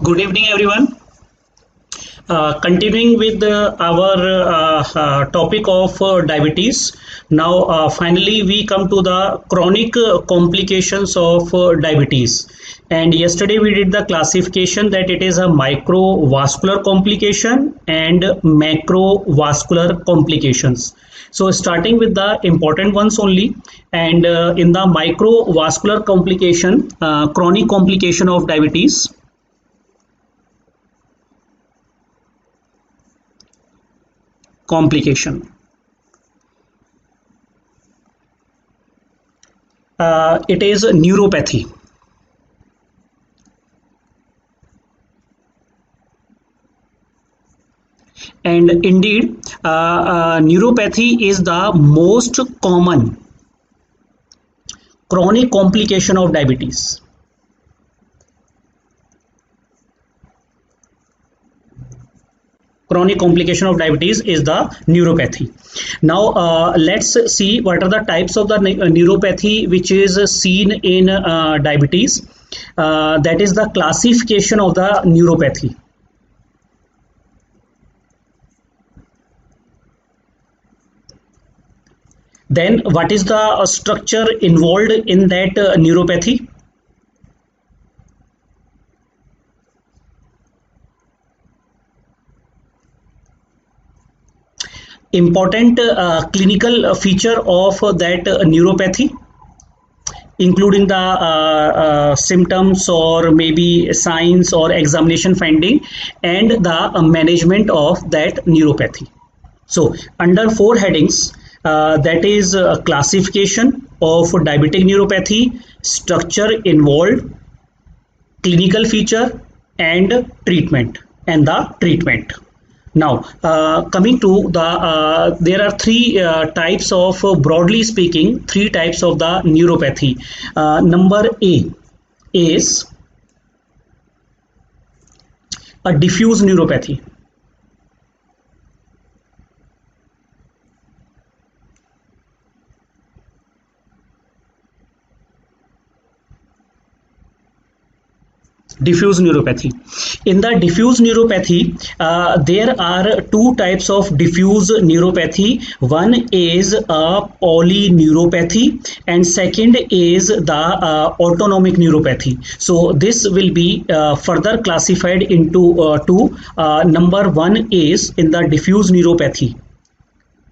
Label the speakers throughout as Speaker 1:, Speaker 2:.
Speaker 1: Good evening, everyone. Continuing with our topic of diabetes. Now, finally, we come to the chronic complications of diabetes. And yesterday we did the classification that it is a microvascular complication and macrovascular complications. So, starting with the important ones only, and in the microvascular complication, chronic complication of diabetes. Complication. It is neuropathy. And indeed, neuropathy is the most common chronic complication of diabetes. Chronic complication of diabetes is the neuropathy. Now let's see what are the types of the neuropathy which is seen in diabetes. That is the classification of the neuropathy. Then what is the structure involved in that neuropathy? Important clinical feature of that neuropathy, including the symptoms or maybe signs or examination finding and the management of that neuropathy. So under four headings, that is classification of diabetic neuropathy, structure involved, clinical feature and treatment and the treatment. Now, coming to the, there are three types of, broadly speaking, three types of the neuropathy. Number A is a diffuse neuropathy. Diffuse neuropathy. In the diffuse neuropathy, there are two types of diffuse neuropathy. One is a polyneuropathy and second is the autonomic neuropathy. So this will be further classified into two. Number one is in the diffuse neuropathy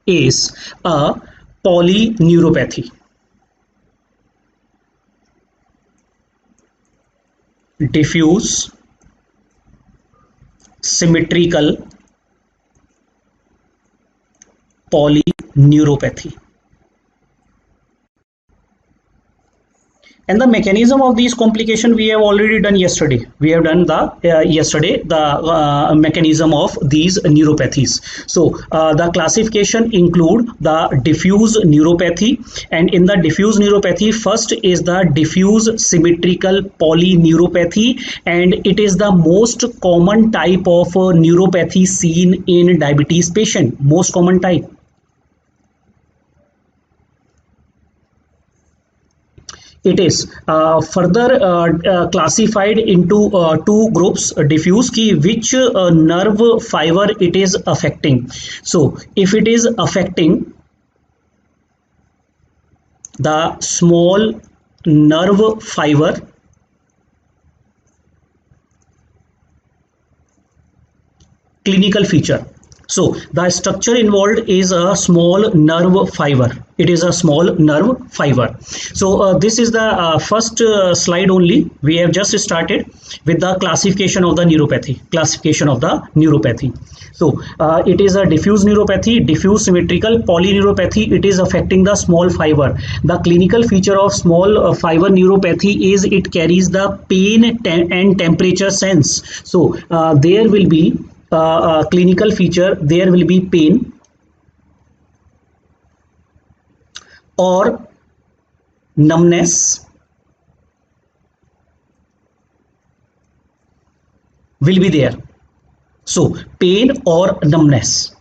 Speaker 1: is a polyneuropathy. Diffuse symmetrical polyneuropathy. And the mechanism of these complications we have already done yesterday. We have done the yesterday the mechanism of these neuropathies. So the classification include the diffuse neuropathy, and in the diffuse neuropathy, first is the diffuse symmetrical polyneuropathy, and it is the most common type of neuropathy seen in diabetes patient. Most common type. It is further classified into two groups, diffuse ki which nerve fiber it is affecting. So if it is affecting the small nerve fiber, clinical feature. So the structure involved is a small nerve fiber. It is a small nerve fiber. So this is the first slide only. We have just started with the classification of the neuropathy. Classification of the neuropathy. So it is a diffuse neuropathy, diffuse symmetrical polyneuropathy. It is affecting the small fiber. The clinical feature of small fiber neuropathy is it carries the pain and temperature sense. So there will be clinical feature, there will be pain or numbness will be there. So pain or numbness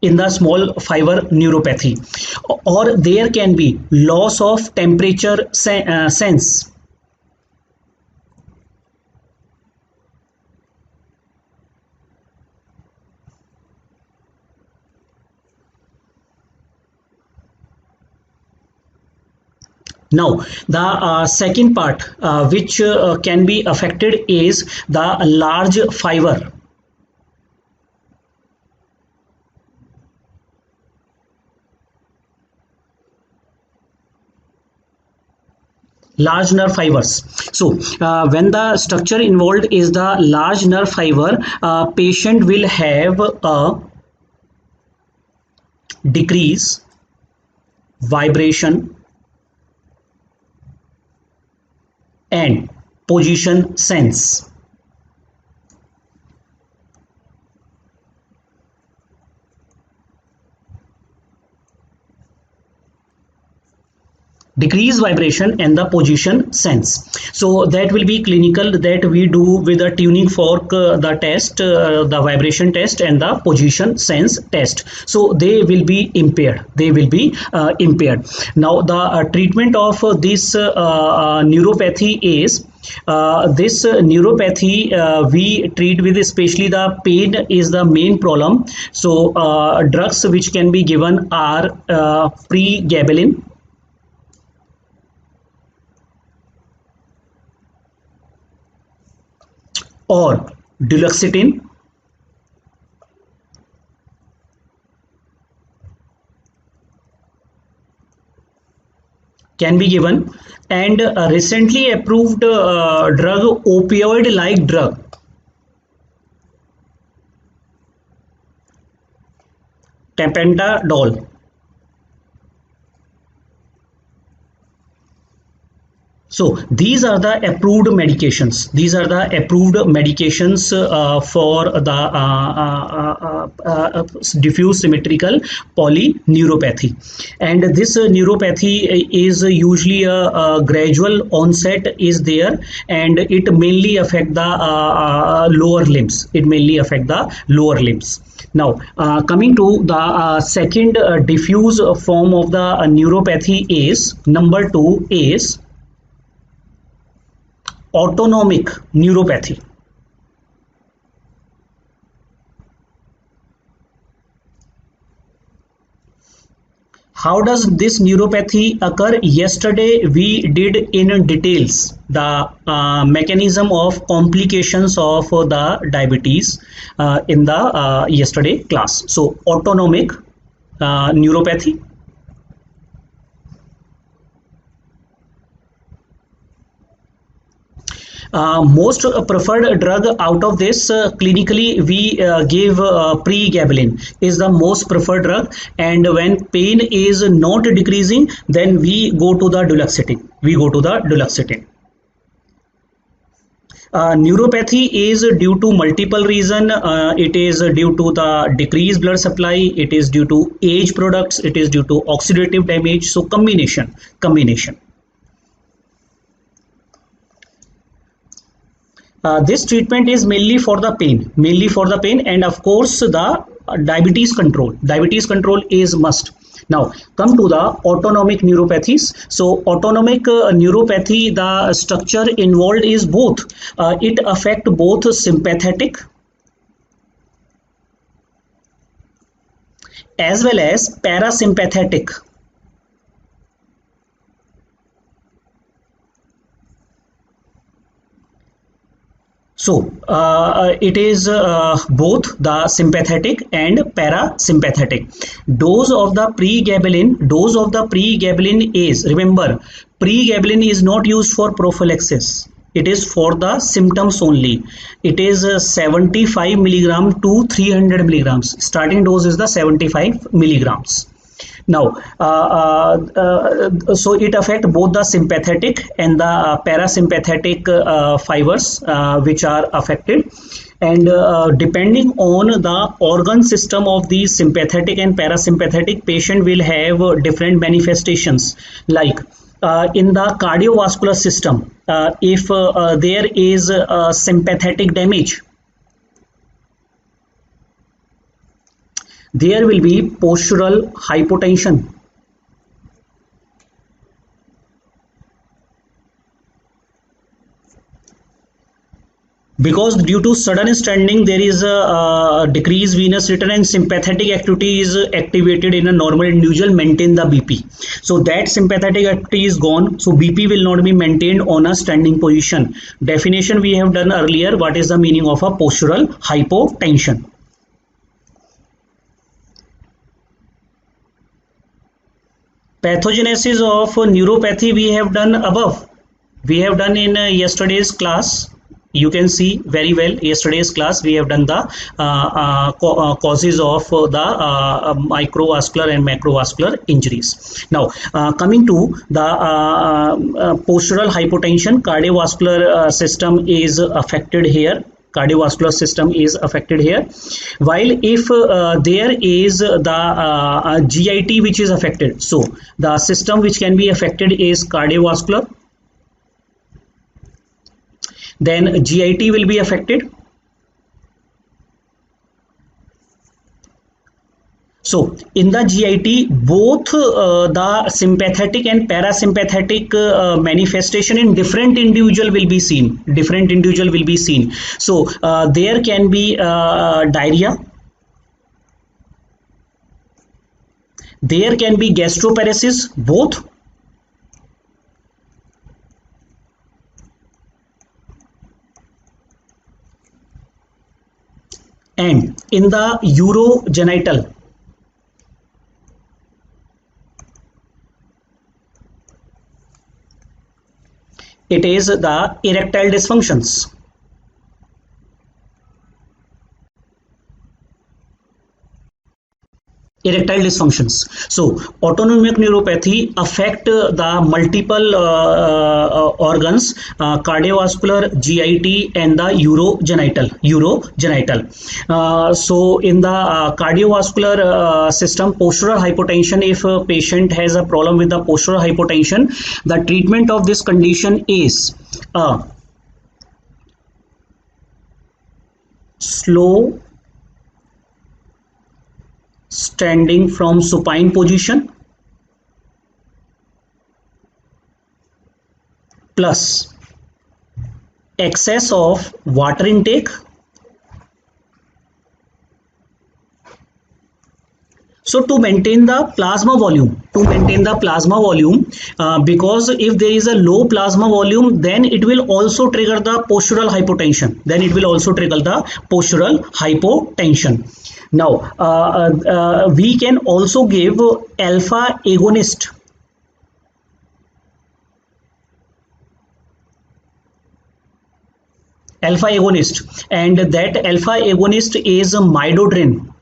Speaker 1: in the small fiber neuropathy, or there can be loss of temperature sense. Now, the second part which can be affected is the large fiber. Large nerve fibers. So, when the structure involved is the large nerve fiber, patient will have a decrease vibration and position sense. Decrease vibration and the position sense. So that will be clinical that we do with the tuning fork, the test, the vibration test and the position sense test. So they will be impaired, they will be impaired. Now the treatment of this neuropathy is this neuropathy we treat with, especially the pain is the main problem. So drugs which can be given are pregabalin or duloxetine, can be given, and recently approved drug, opioid like drug, tapentadol. So these are the approved medications. These are the approved medications for the diffuse symmetrical polyneuropathy. And this neuropathy is usually a gradual onset is there, and it mainly affect the lower limbs. It mainly affect the lower limbs. Now, coming to the second diffuse form of the neuropathy is number 2 is autonomic neuropathy. How does this neuropathy occur? Yesterday we did in details the mechanism of complications of the diabetes in the yesterday class. So autonomic neuropathy. Most preferred drug out of this, clinically we give pregabalin is the most preferred drug, and when pain is not decreasing, then we go to the duloxetine. Neuropathy is due to multiple reason. It is due to the decreased blood supply, it is due to age products, it is due to oxidative damage. So combination. This treatment is mainly for the pain, and of course the diabetes control is must. Now come to the autonomic neuropathies. So autonomic neuropathy, the structure involved is both, it affect both sympathetic as well as parasympathetic. So it is both the sympathetic and parasympathetic. Dose of the pregabalin is, remember, pregabalin is not used for prophylaxis. It is for the symptoms only. It is 75 milligram to 300 milligrams. Starting dose is the 75 milligrams. Now, so it affect both the sympathetic and the parasympathetic fibers which are affected, and depending on the organ system of the sympathetic and parasympathetic, patient will have different manifestations. Like in the cardiovascular system, if there is sympathetic damage, there will be postural hypotension. because due to sudden standing there is a decreased venous return and sympathetic activity is activated in a normal individual, maintain the BP. So that sympathetic activity is gone, so BP will not be maintained on a standing position. Definition we have done earlier. What is the meaning of a postural hypotension? Pathogenesis of neuropathy we have done above, we have done in yesterday's class. You can see very well yesterday's class we have done the causes of the microvascular and macrovascular injuries. Now coming to the postural hypotension, cardiovascular system is affected here. Cardiovascular system is affected here, while if there is the GIT which is affected, so the system which can be affected is cardiovascular, then GIT will be affected. So in the GIT, both the sympathetic and parasympathetic manifestation in different individual will be seen. Different individual will be seen. So there can be diarrhea. There can be gastroparesis, both. And in the urogenital, it is the erectile dysfunctions. Erectile dysfunctions. So autonomic neuropathy affect the multiple organs, cardiovascular, GIT and the urogenital. So in the cardiovascular system, postural hypotension, if a patient has a problem with the postural hypotension, the treatment of this condition is slow standing from supine position plus excess of water intake. So to maintain the plasma volume, because if there is a low plasma volume, then it will also trigger the postural hypotension. Now we can also give alpha agonist. And that alpha agonist is midodrine.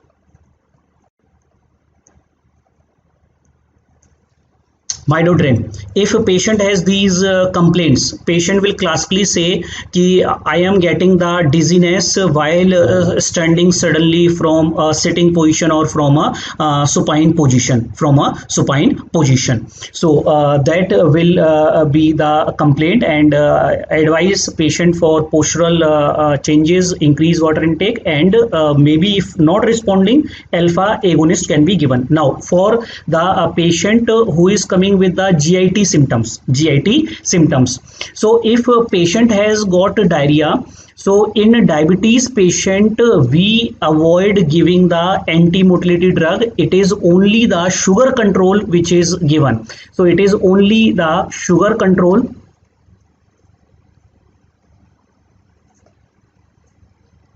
Speaker 1: If a patient has these complaints, patient will classically say कि I am getting the dizziness while standing suddenly from a sitting position or from a supine position. So that will be the complaint, and advise patient for postural changes, increase water intake, and maybe if not responding, alpha agonist can be given. Now for the patient who is coming with the GIT symptoms. So if a patient has got diarrhea, so in a diabetes patient, we avoid giving the anti-motility drug. It is only the sugar control which is given. So it is only the sugar control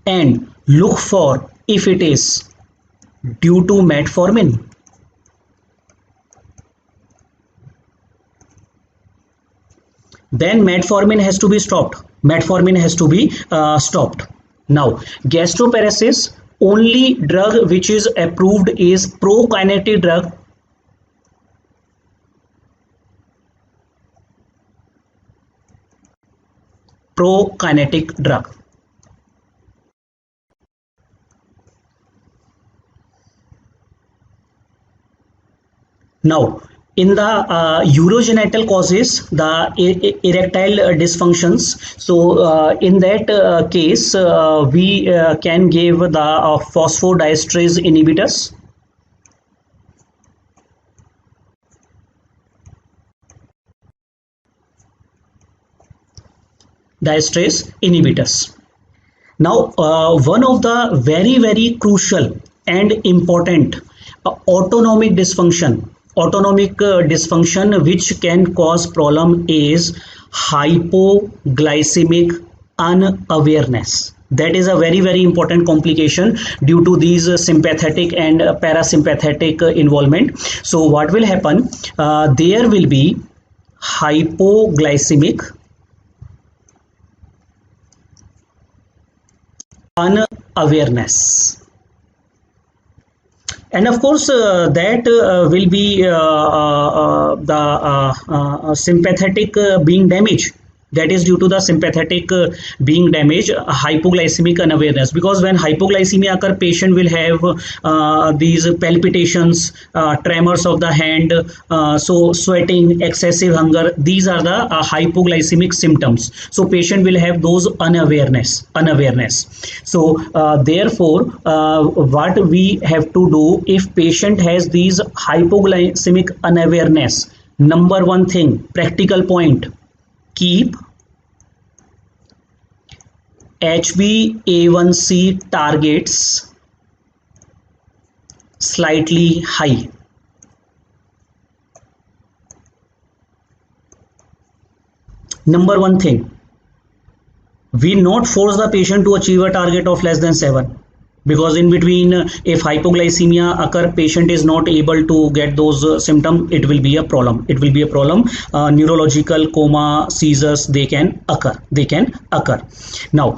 Speaker 1: and look for if it is due to metformin. Then metformin has to be stopped. Now gastroparesis, only drug which is approved is prokinetic drug. Now in the urogenital causes, the erectile dysfunctions. So in that case, we can give the phosphodiesterase inhibitors. Now, one of the very crucial and important autonomic dysfunction which can cause problem is hypoglycemic unawareness. That is a very important complication due to these sympathetic and parasympathetic involvement. So what will happen? There will be hypoglycemic unawareness, and of course that will be the sympathetic being damaged. That is due to the sympathetic being damaged, hypoglycemic unawareness, because when hypoglycemia occur, patient will have these palpitations, tremors of the hand, so sweating, excessive hunger. These are the hypoglycemic symptoms. So patient will have those unawareness. So therefore what we have to do if patient has these hypoglycemic unawareness, number one thing, practical point, keep HbA1c targets slightly high. Number one thing, we not force the patient to achieve a target of less than 7, because in between if hypoglycemia occur, patient is not able to get those symptoms, it will be a problem. Neurological coma, seizures, they can occur. Now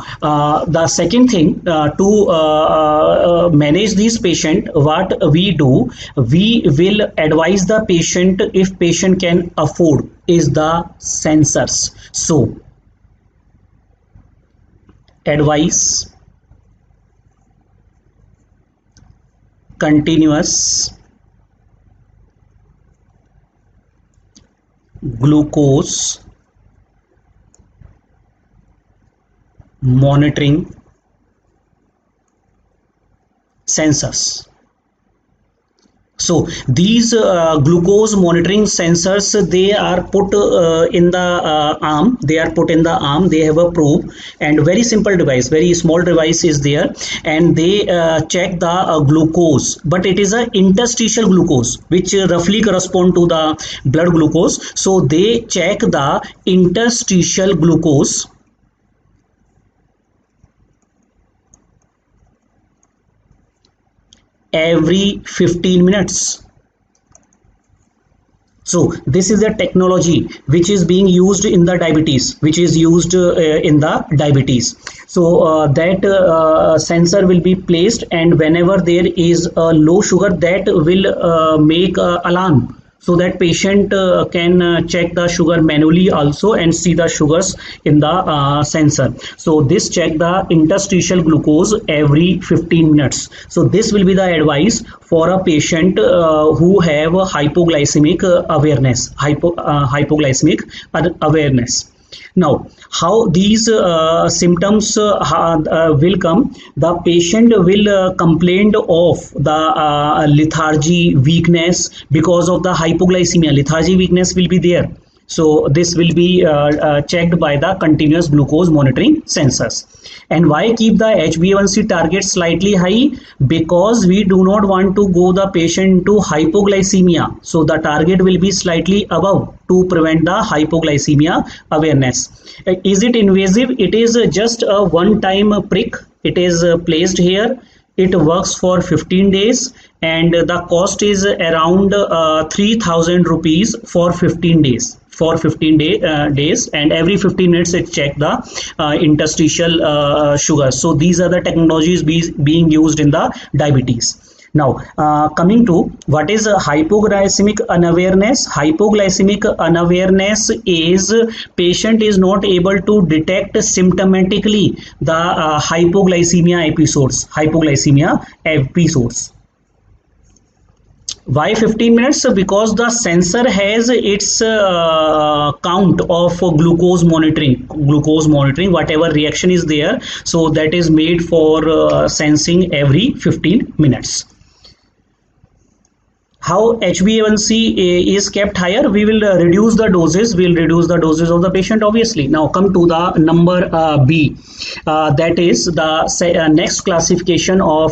Speaker 1: the second thing, to manage this patient, what we do, we will advise the patient, if patient can afford, is the sensors. So advise continuous glucose monitoring sensors. So these glucose monitoring sensors, they are put in the arm. They have a probe, and very simple device, very small device is there, and they check the glucose. But it is a interstitial glucose, which roughly correspond to the blood glucose. So they check the interstitial glucose every 15 minutes. So this is a technology which is being used in the diabetes, So that sensor will be placed, and whenever there is a low sugar, that will make alarm, so that patient can check the sugar manually also and see the sugars in the sensor. So this check the interstitial glucose every 15 minutes. So this will be the advice for a patient who have a hypoglycemic awareness. Now, how these symptoms will come? The patient will complain of the lethargy, weakness, because of the hypoglycemia. Lethargy, weakness will be there. So this will be checked by the continuous glucose monitoring sensors. And why keep the HbA1c target slightly high? Because we do not want to go the patient to hypoglycemia. So the target will be slightly above to prevent the hypoglycemia awareness. Is it invasive? It is just a one-time prick. It is placed here. It works for 15 days, and the cost is around 3,000 rupees for 15 days. Days, and every 15 minutes it check the interstitial sugar. So these are the technologies being used in the diabetes. Now coming to what is hypoglycemic unawareness. Hypoglycemic unawareness is patient is not able to detect symptomatically the hypoglycemia episodes. Why 15 minutes? Because the sensor has its count of glucose monitoring, whatever reaction is there. So that is made for sensing every 15 minutes. how HbA1c is kept higher? We will reduce the doses. We'll reduce the doses of the patient, obviously. Now come to the number B. That is the next classification of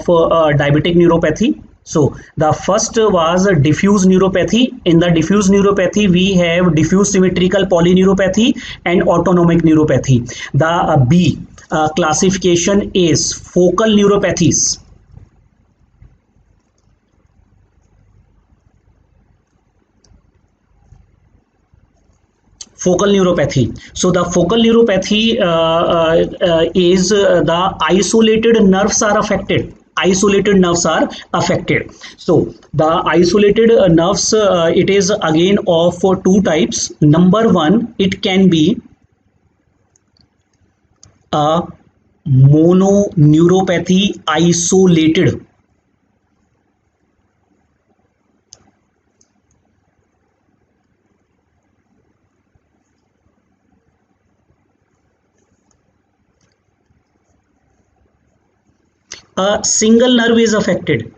Speaker 1: diabetic neuropathy. So the first was diffuse neuropathy. In the diffuse neuropathy, we have diffuse symmetrical polyneuropathy and autonomic neuropathy. The B classification is focal neuropathies. Focal neuropathy. So the focal neuropathy is the isolated nerves are affected. Isolated nerves are affected. So the isolated nerves, it is again of two types. Number one, it can be a mononeuropathy isolated. A single nerve is affected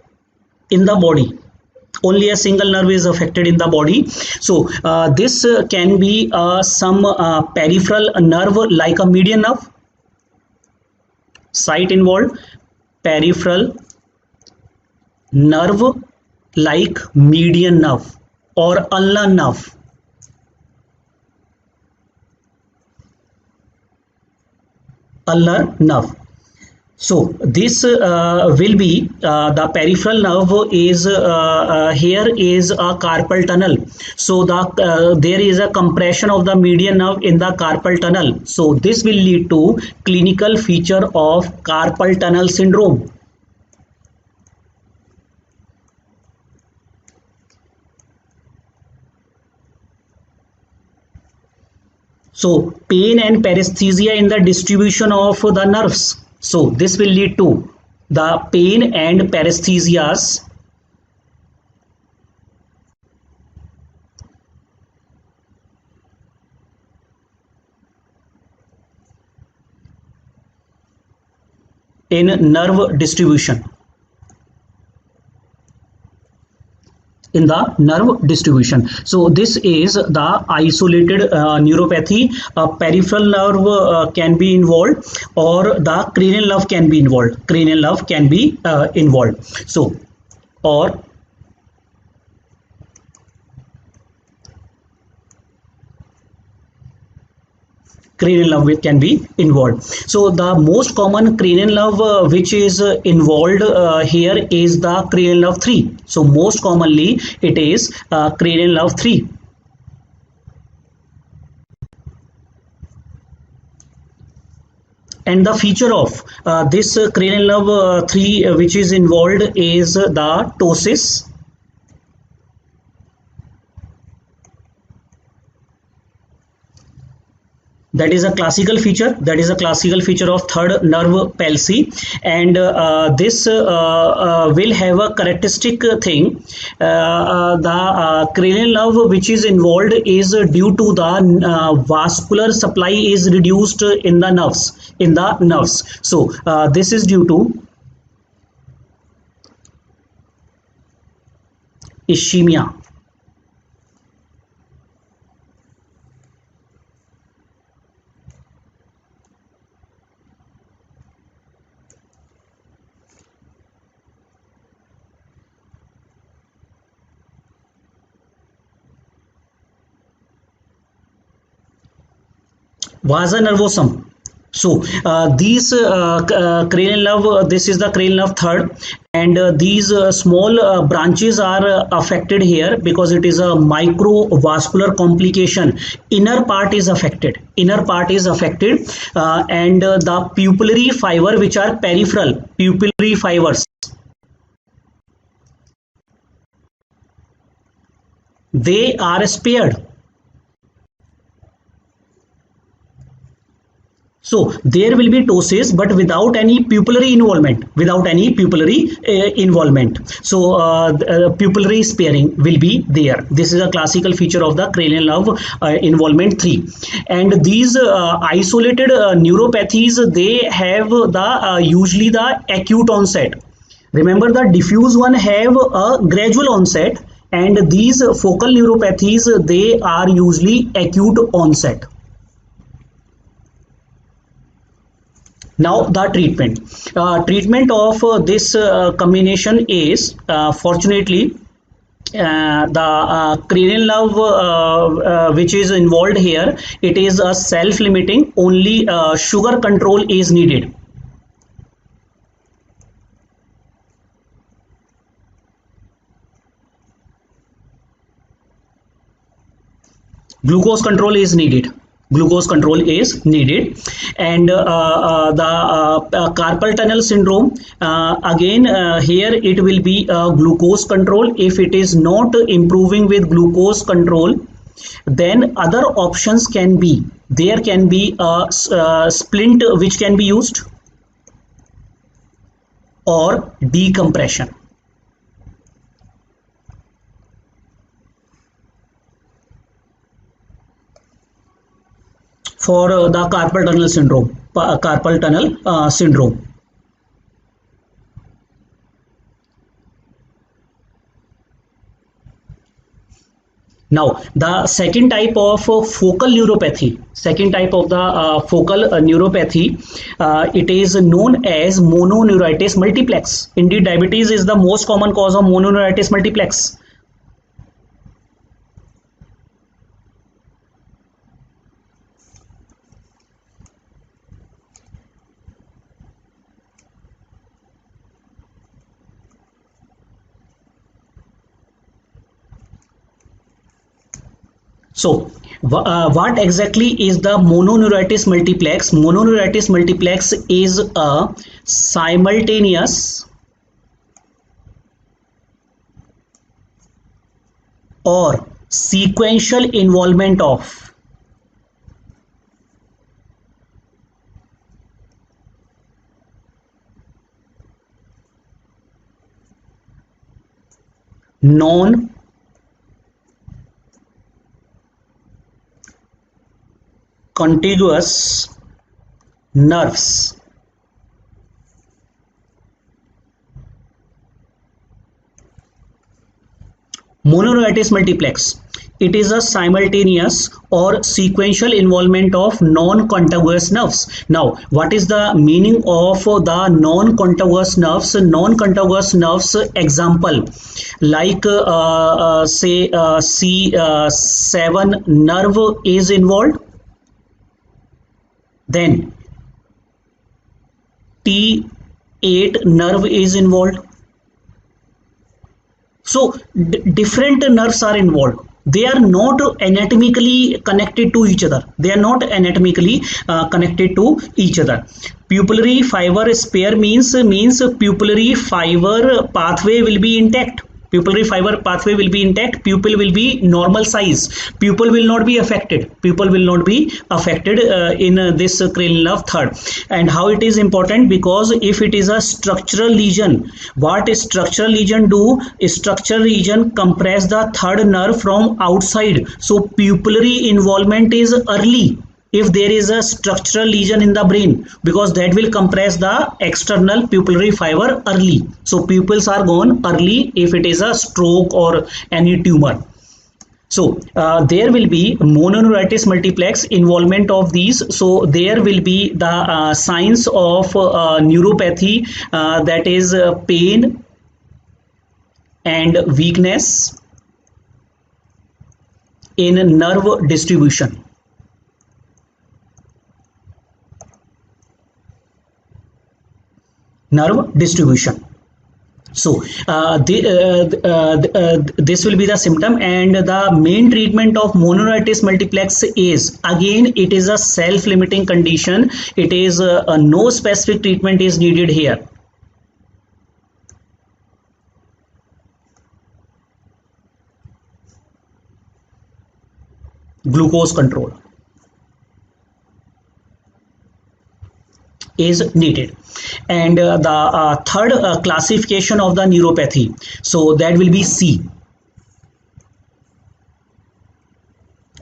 Speaker 1: in the body. Only a single nerve is affected in the body. So this can be some peripheral nerve like a median nerve. Site involved, peripheral nerve like median nerve or ulnar nerve. Ulnar nerve. So this will be the peripheral nerve is here is a carpal tunnel. So there is a compression of the median nerve in the carpal tunnel. So this will lead to clinical feature of carpal tunnel syndrome. So pain and paresthesia in the distribution of the nerves. So this will lead to the pain and paresthesias in nerve distribution. In the nerve distribution. So this is the isolated neuropathy. Peripheral nerve can be involved or the cranial nerve can be involved. Cranial nerve can be involved. So or cranial nerve can be involved. So the most common cranial nerve which is involved here is the cranial nerve 3. So most commonly it is cranial nerve 3. And the feature of this cranial nerve 3 which is involved is the ptosis. That is a classical feature. That is a classical feature of third nerve palsy, and this will have a characteristic thing. The cranial nerve which is involved is due to the vascular supply is reduced in the nerves. So this is due to ischemia. Vasa nervosum. So these cranial nerve, this is the cranial nerve third, and these small branches are affected here because it is a microvascular complication. Inner part is affected. Inner part is affected, and the pupillary fiber, which are peripheral pupillary fibers, they are spared. So there will be ptosis, but without any pupillary involvement. So pupillary sparing will be there. This is a classical feature of the cranial nerve involvement 3. And these isolated neuropathies, they have the usually the acute onset. Remember, the diffuse one have a gradual onset, and these focal neuropathies, they are usually acute onset. Now the treatment of this combination is fortunately the cranial nerve which is involved here, it is a self-limiting, only sugar control is needed. Glucose control is needed. Glucose control is needed. And the carpal tunnel syndrome, again here it will be glucose control. If it is not improving with glucose control, then other options can be, there can be a splint which can be used, or decompression. For the carpal tunnel syndrome. Now the second type of focal neuropathy, second type of the focal neuropathy, it is known as mononeuritis multiplex. Indeed, diabetes is the most common cause of mononeuritis multiplex. So what exactly is the mononeuritis multiplex? Mononeuritis multiplex is a simultaneous or sequential involvement of non contiguous nerves. Mononeuritis multiplex, it is a simultaneous or sequential involvement of non-contiguous nerves. Now, what is the meaning of the non-contiguous nerves? Non-contiguous nerves, example, like say C7 nerve is involved, then T8 nerve is involved. So different nerves are involved. They are not anatomically connected to each other. They are not anatomically connected to each other. Pupillary fiber spare means pupillary fiber pathway will be intact. Pupillary fiber pathway will be intact. Pupil will be normal size. Pupil will not be affected. Pupil will not be affected in this cranial nerve third. And how it is important? Because if it is a structural lesion, what a structural lesion do? A structural lesion compress the third nerve from outside. So pupillary involvement is early if there is a structural lesion in the brain, because that will compress the external pupillary fiber early. So pupils are gone early if it is a stroke or any tumor. So there will be mononeuritis multiplex involvement of these. So there will be the signs of neuropathy, that is pain and weakness in nerve distribution. Nerve distribution. So this will be the symptom, and the main treatment of mononeuritis multiplex is, again, it is a self-limiting condition. It is no specific treatment is needed here. Glucose control is needed. And the third classification of the neuropathy, so that will be C,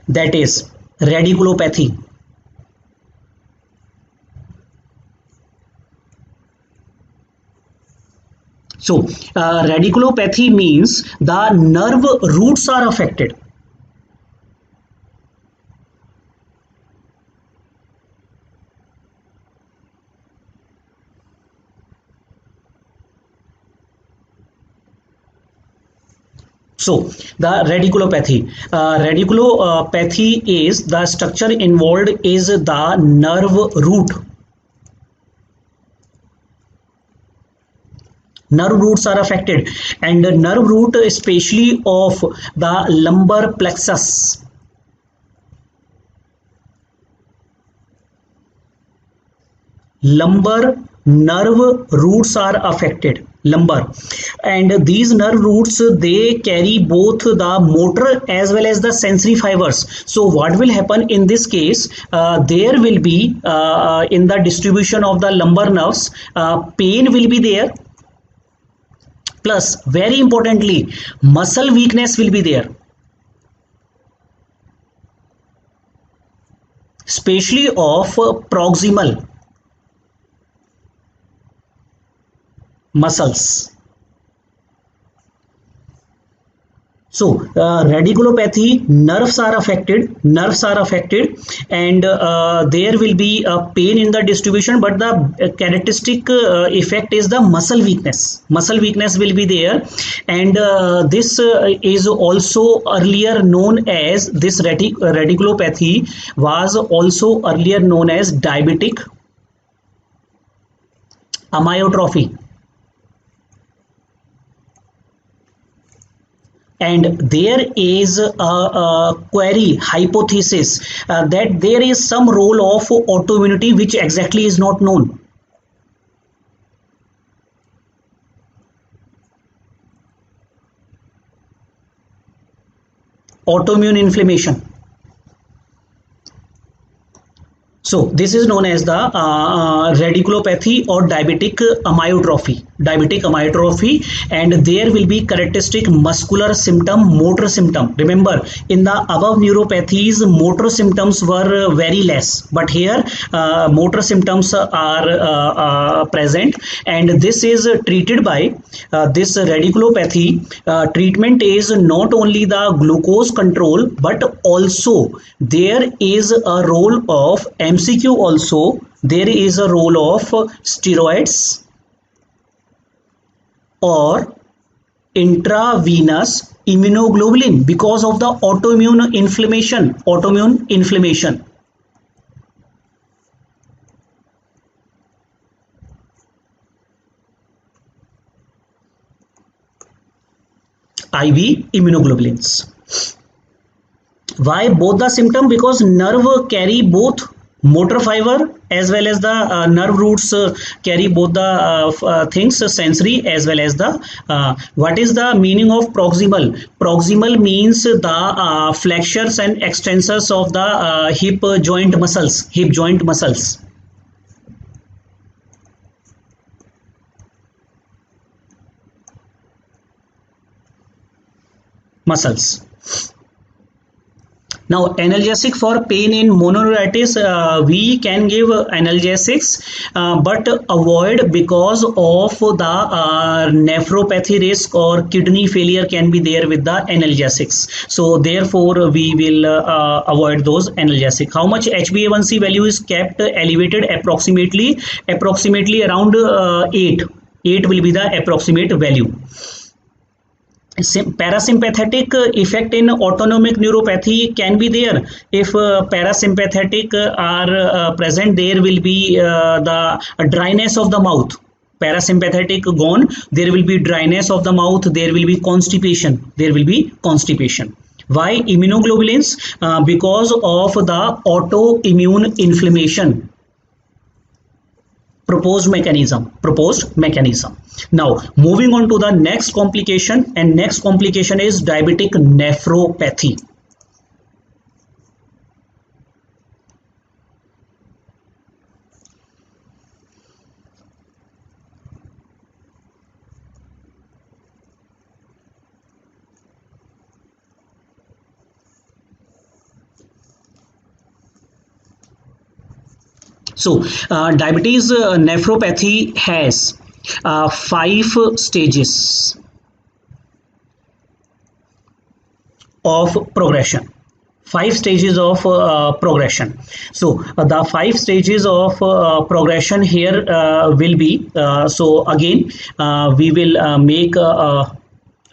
Speaker 1: that is radiculopathy. So radiculopathy means the nerve roots are affected. So the radiculopathy is the structure involved is the nerve root. Nerve roots are affected, and the nerve root especially of the lumbar plexus. Lumbar nerve roots are affected, lumbar, and these nerve roots they carry both the motor as well as the sensory fibers. So what will happen in this case, there will be in the distribution of the lumbar nerves, pain will be there, plus very importantly muscle weakness will be there, especially of proximal muscles. So radiculopathy, nerves are affected, and there will be a pain in the distribution, but the characteristic effect is the muscle weakness. Muscle weakness will be there, and this is also earlier known as this radiculopathy was also earlier known as diabetic amyotrophy. And there is a query hypothesis that there is some role of autoimmunity which exactly is not known. Autoimmune inflammation. So this is known as the radiculopathy or diabetic amyotrophy. And there will be characteristic muscular symptom, motor symptom. Remember, in the above neuropathies, motor symptoms were very less, but here motor symptoms are present, and this is treated by this radiculopathy. Treatment is not only the glucose control, but also there is a role of MCQ also, there is a role of steroids or intravenous immunoglobulin because of the autoimmune inflammation. IV immunoglobulins. Why both the symptom? Because nerve carry both motor fiber as well as the nerve roots carry both the things, sensory as well as the what is the meaning of proximal? Proximal means the flexors and extensors of the hip joint muscles. Now analgesic for pain in mononeuritis, we can give analgesics, but avoid because of the nephropathy risk or kidney failure can be there with the analgesics. So therefore we will avoid those analgesic. How much HbA1c value is kept elevated? Approximately around 8. 8 will be the approximate value. Parasympathetic effect in autonomic neuropathy can be there. If parasympathetic are present, there will be the dryness of the mouth. Parasympathetic gone, there will be dryness of the mouth, there will be constipation. Why immunoglobulins? Because of the autoimmune inflammation. Proposed mechanism. Now moving on to the next complication, and next complication is diabetic nephropathy. So diabetes nephropathy has five stages of progression. Five stages of progression. So the five stages of progression here will be, so again we will make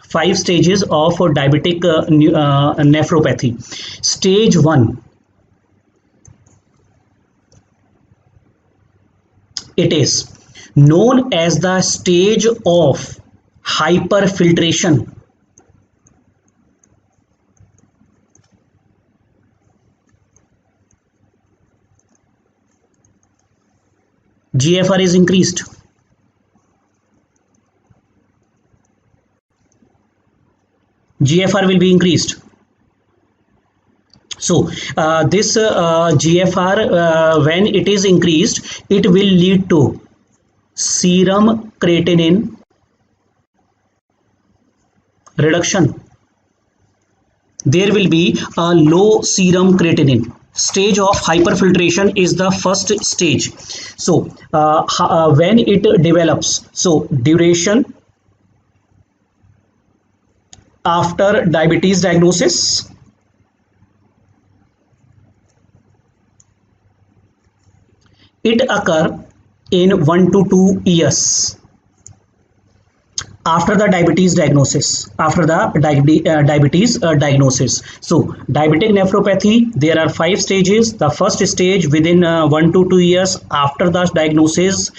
Speaker 1: five stages of diabetic nephropathy. Stage 1, it is known as the stage of hyperfiltration. GFR is increased. GFR will be increased. So this GFR, when it is increased, it will lead to serum creatinine reduction. There will be a low serum creatinine. Stage of hyperfiltration is the first stage. So when it develops, so duration after diabetes diagnosis, it occur in 1 to 2 years after the diabetes diagnosis. After the diabetes diagnosis. So diabetic nephropathy, there are five stages. The first stage within 1 to 2 years after the diagnosis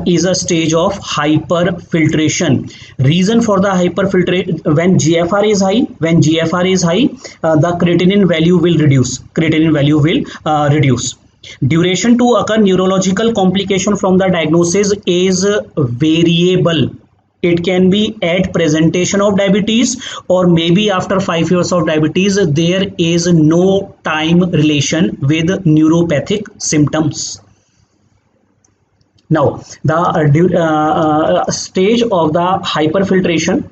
Speaker 1: is a stage of hyperfiltration. Reason for the hyperfiltration: when GFR is high, the creatinine value will reduce. Duration to occur neurological complication from the diagnosis is variable. It can be at presentation of diabetes, or maybe after 5 years of diabetes. There is no time relation with neuropathic symptoms. Now the stage of the hyperfiltration.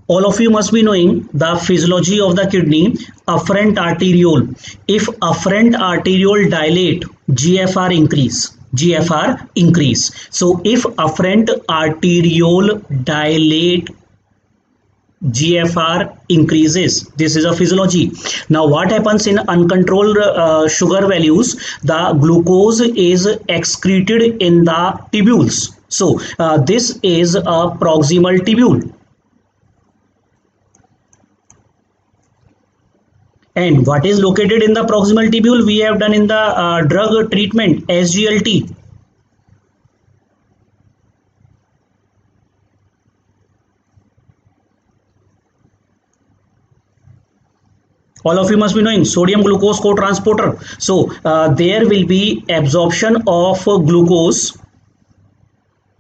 Speaker 1: All of you must be knowing the physiology of the kidney. Afferent arteriole. If afferent arteriole dilate, GFR increase. So if afferent arteriole dilate, GFR increases. This is a physiology. Now what happens in uncontrolled sugar values? The glucose is excreted in the tubules. So this is a proximal tubule. And what is located in the proximal tubule? We have done in the drug treatment, SGLT. All of you must be knowing sodium glucose co-transporter. So there will be absorption of glucose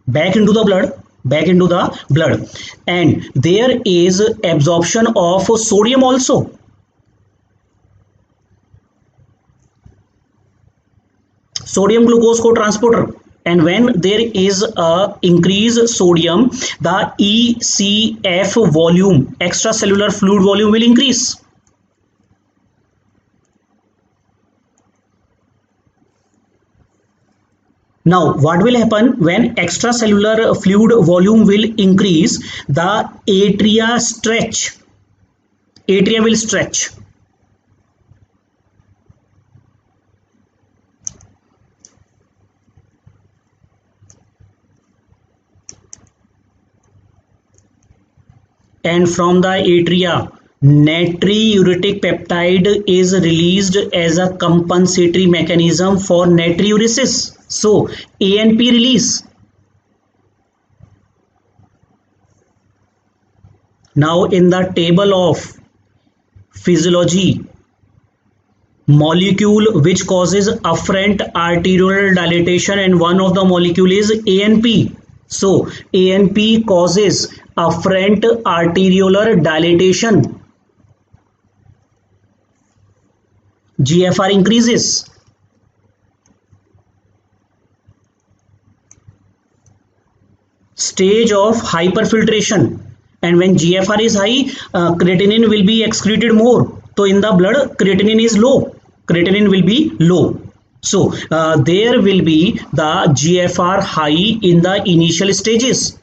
Speaker 1: back into the blood, and there is absorption of sodium also. Sodium glucose co-transporter, and when there is a increased sodium, the ECF volume, extracellular fluid volume, will increase. Now what will happen when extracellular fluid volume will increase? The atria will stretch. And from the atria, natriuretic peptide is released as a compensatory mechanism for natriuresis. So ANP release. Now in the table of physiology, molecule which causes afferent arterial dilatation, and one of the molecule is ANP. So ANP causes afferent arteriolar dilatation. GFR increases. Stage of hyperfiltration, and when GFR is high, creatinine will be excreted more. So in the blood, creatinine is low. Creatinine will be low. So there will be the GFR high in the initial stages.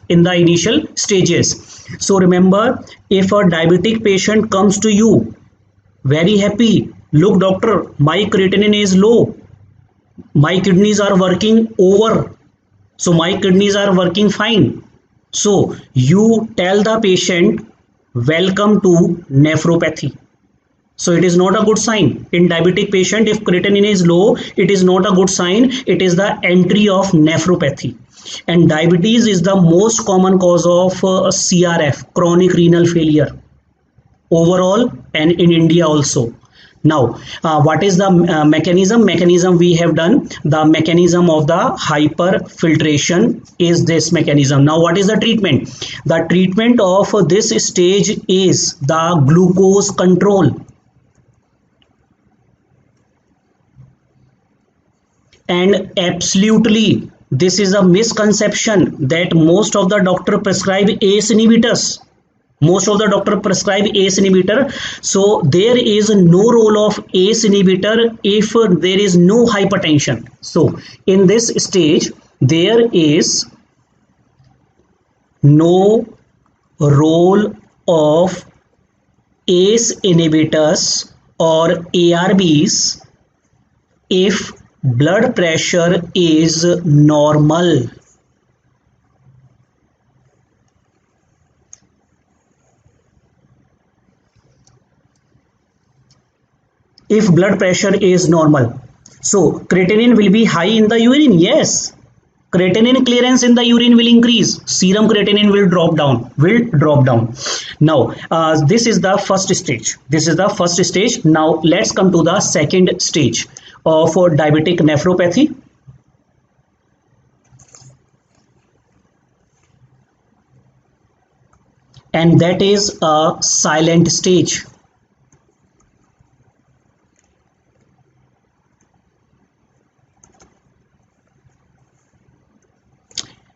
Speaker 1: So remember, if a diabetic patient comes to you very happy, look doctor, my creatinine is low, my kidneys are working over, so my kidneys are working fine. So you tell the patient, welcome to nephropathy. So it is not a good sign in diabetic patient. If creatinine is low, it is not a good sign. It is the entry of nephropathy. And diabetes is the most common cause of CRF, chronic renal failure, overall and in India also. Now, what is the mechanism we have done? The mechanism of the hyperfiltration is this mechanism. Now, what is the treatment? The treatment of this stage is the glucose control. And absolutely, this is a misconception that most of the doctor prescribe ACE inhibitors. So there is no role of ACE inhibitor if there is no hypertension. So in this stage, there is no role of ACE inhibitors or ARBs if blood pressure is normal. If blood pressure is normal. So creatinine will be high in the urine. Yes, creatinine clearance in the urine will increase. Serum creatinine will drop down. Now this is the first stage. Now let's come to the second stage of diabetic nephropathy. And that is a silent stage.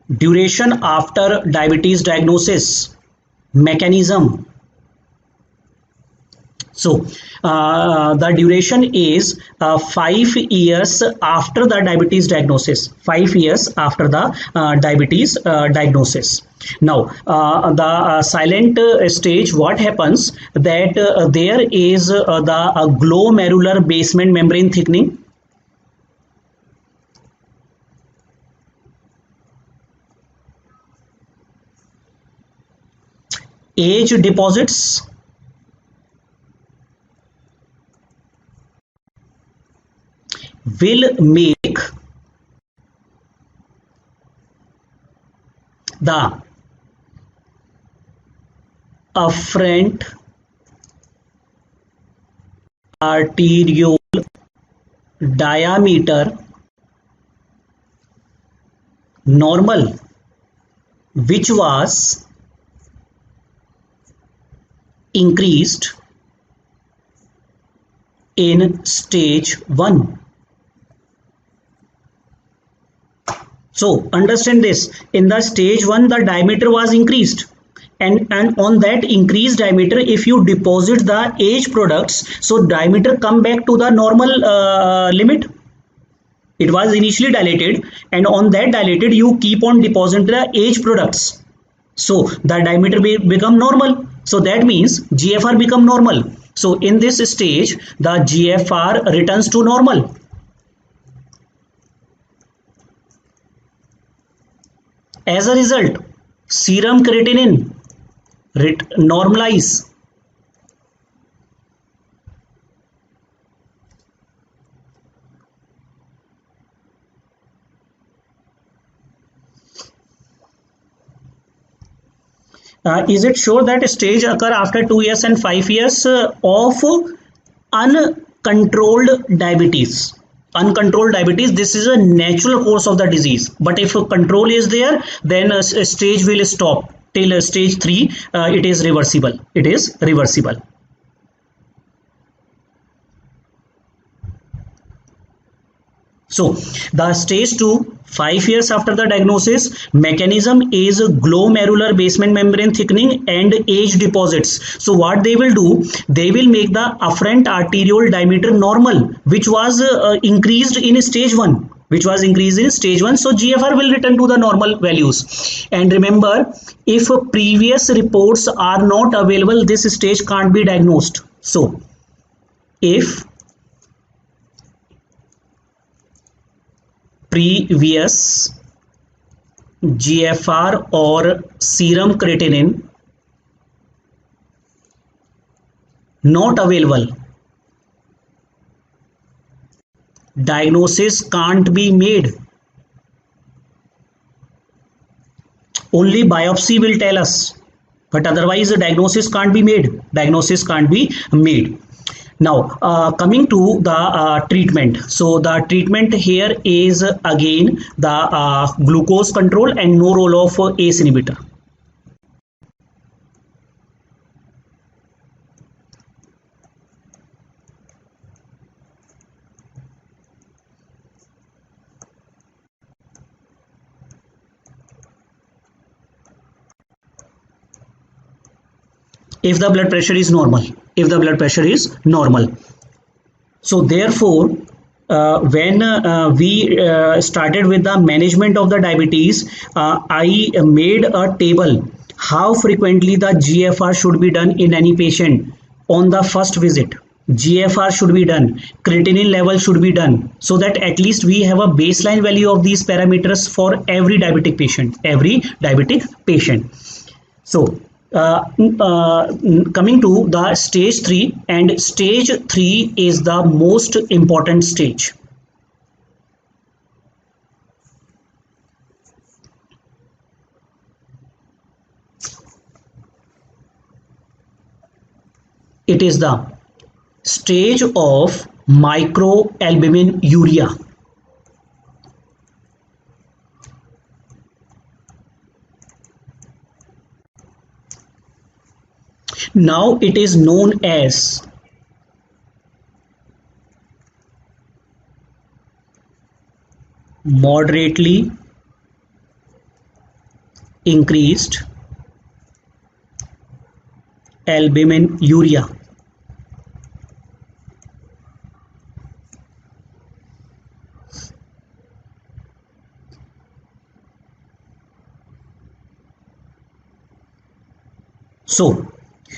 Speaker 1: Duration after diabetes diagnosis, mechanism. So the duration is 5 years after the diabetes diagnosis. 5 years after the diabetes diagnosis. Now the silent stage, what happens that there is the glomerular basement membrane thickening. Age deposits, will make the afferent arteriole diameter normal, which was increased in stage 1. So understand this, in the stage 1 the diameter was increased, and on that increased diameter, if you deposit the age products, so diameter come back to the normal limit. It was initially dilated, and on that dilated you keep on depositing the age products, so the diameter become normal. So that means GFR become normal. So in this stage, the GFR returns to normal. As a result, serum creatinine normalize. Is it sure that stage occur after 2 years and 5 years of uncontrolled diabetes? Uncontrolled diabetes, this is a natural course of the disease. But if control is there, then a stage will stop till stage 3. It is reversible. So the stage 2, 5 years after the diagnosis, mechanism is glomerular basement membrane thickening and age deposits. So what they will do, they will make the afferent arteriole diameter normal, which was increased in stage 1. Which was increased in stage 1. So GFR will return to the normal values. And remember, if previous reports are not available, this stage can't be diagnosed. So if previous GFR or serum creatinine not available, diagnosis can't be made. Only biopsy will tell us, but otherwise the diagnosis can't be made. Diagnosis can't be made. Now coming to the treatment. So the treatment here is again the glucose control and no role of ACE inhibitor. If the blood pressure is normal, if the blood pressure is normal. So therefore when we started with the management of the diabetes, I made a table how frequently the GFR should be done in any patient. On the first visit, GFR should be done, creatinine level should be done, so that at least we have a baseline value of these parameters for every diabetic patient. So coming to the stage 3, and stage 3 is the most important stage. It is the stage of microalbuminuria. Now it is known as moderately increased albuminuria. So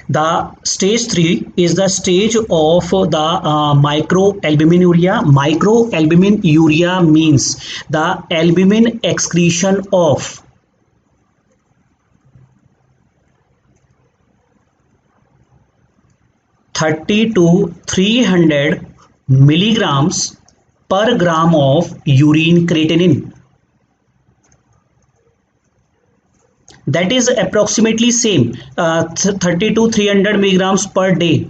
Speaker 1: the stage 3 is the stage of the microalbuminuria. Microalbuminuria means the albumin excretion of 30 to 300 milligrams per gram of urine creatinine. That is approximately same 30 to 300 milligrams per day.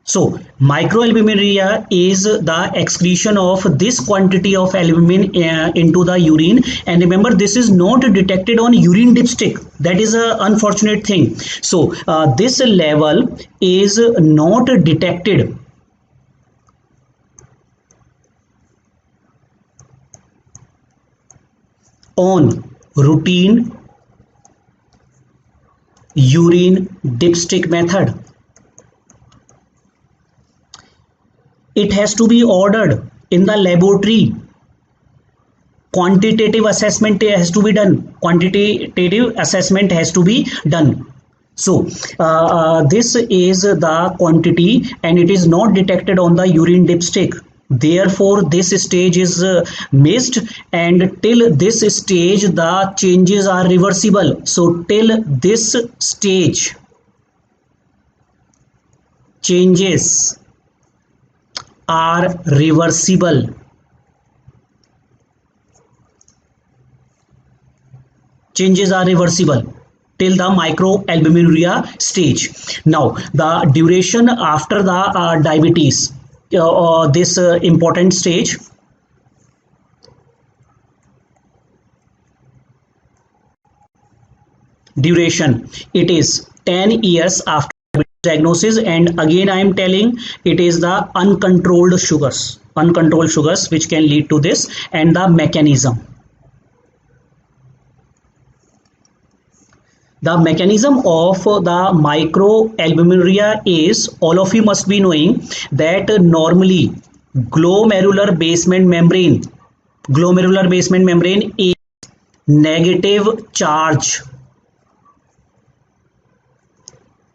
Speaker 1: So microalbuminuria is the excretion of this quantity of albumin into the urine, and remember this is not detected on urine dipstick. That is an unfortunate thing. So this level is not detected on routine urine dipstick method. It has to be ordered in the laboratory. Quantitative assessment has to be done. So this is the quantity, and it is not detected on the urine dipstick. Therefore this stage is missed, and till this stage the changes are reversible. So till this stage changes are reversible. Changes are reversible till the microalbuminuria stage. Now the duration after the diabetes, this important stage, duration, it is 10 years after diagnosis. And again I am telling, it is the uncontrolled sugars which can lead to this. And the mechanism, of the microalbuminuria is, all of you must be knowing that normally glomerular basement membrane is negative charge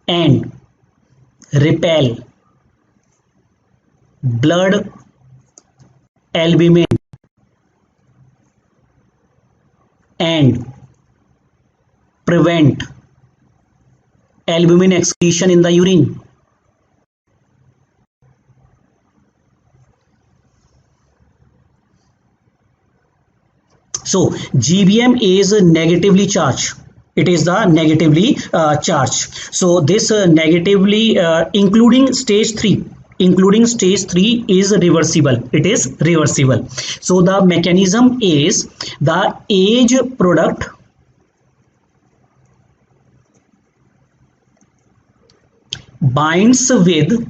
Speaker 1: and repel blood albumin and prevent albumin excretion in the urine. So GBM is negatively charged. It is the negatively charged. So this negatively including stage 3, is reversible. It is reversible. So the mechanism is the age product binds with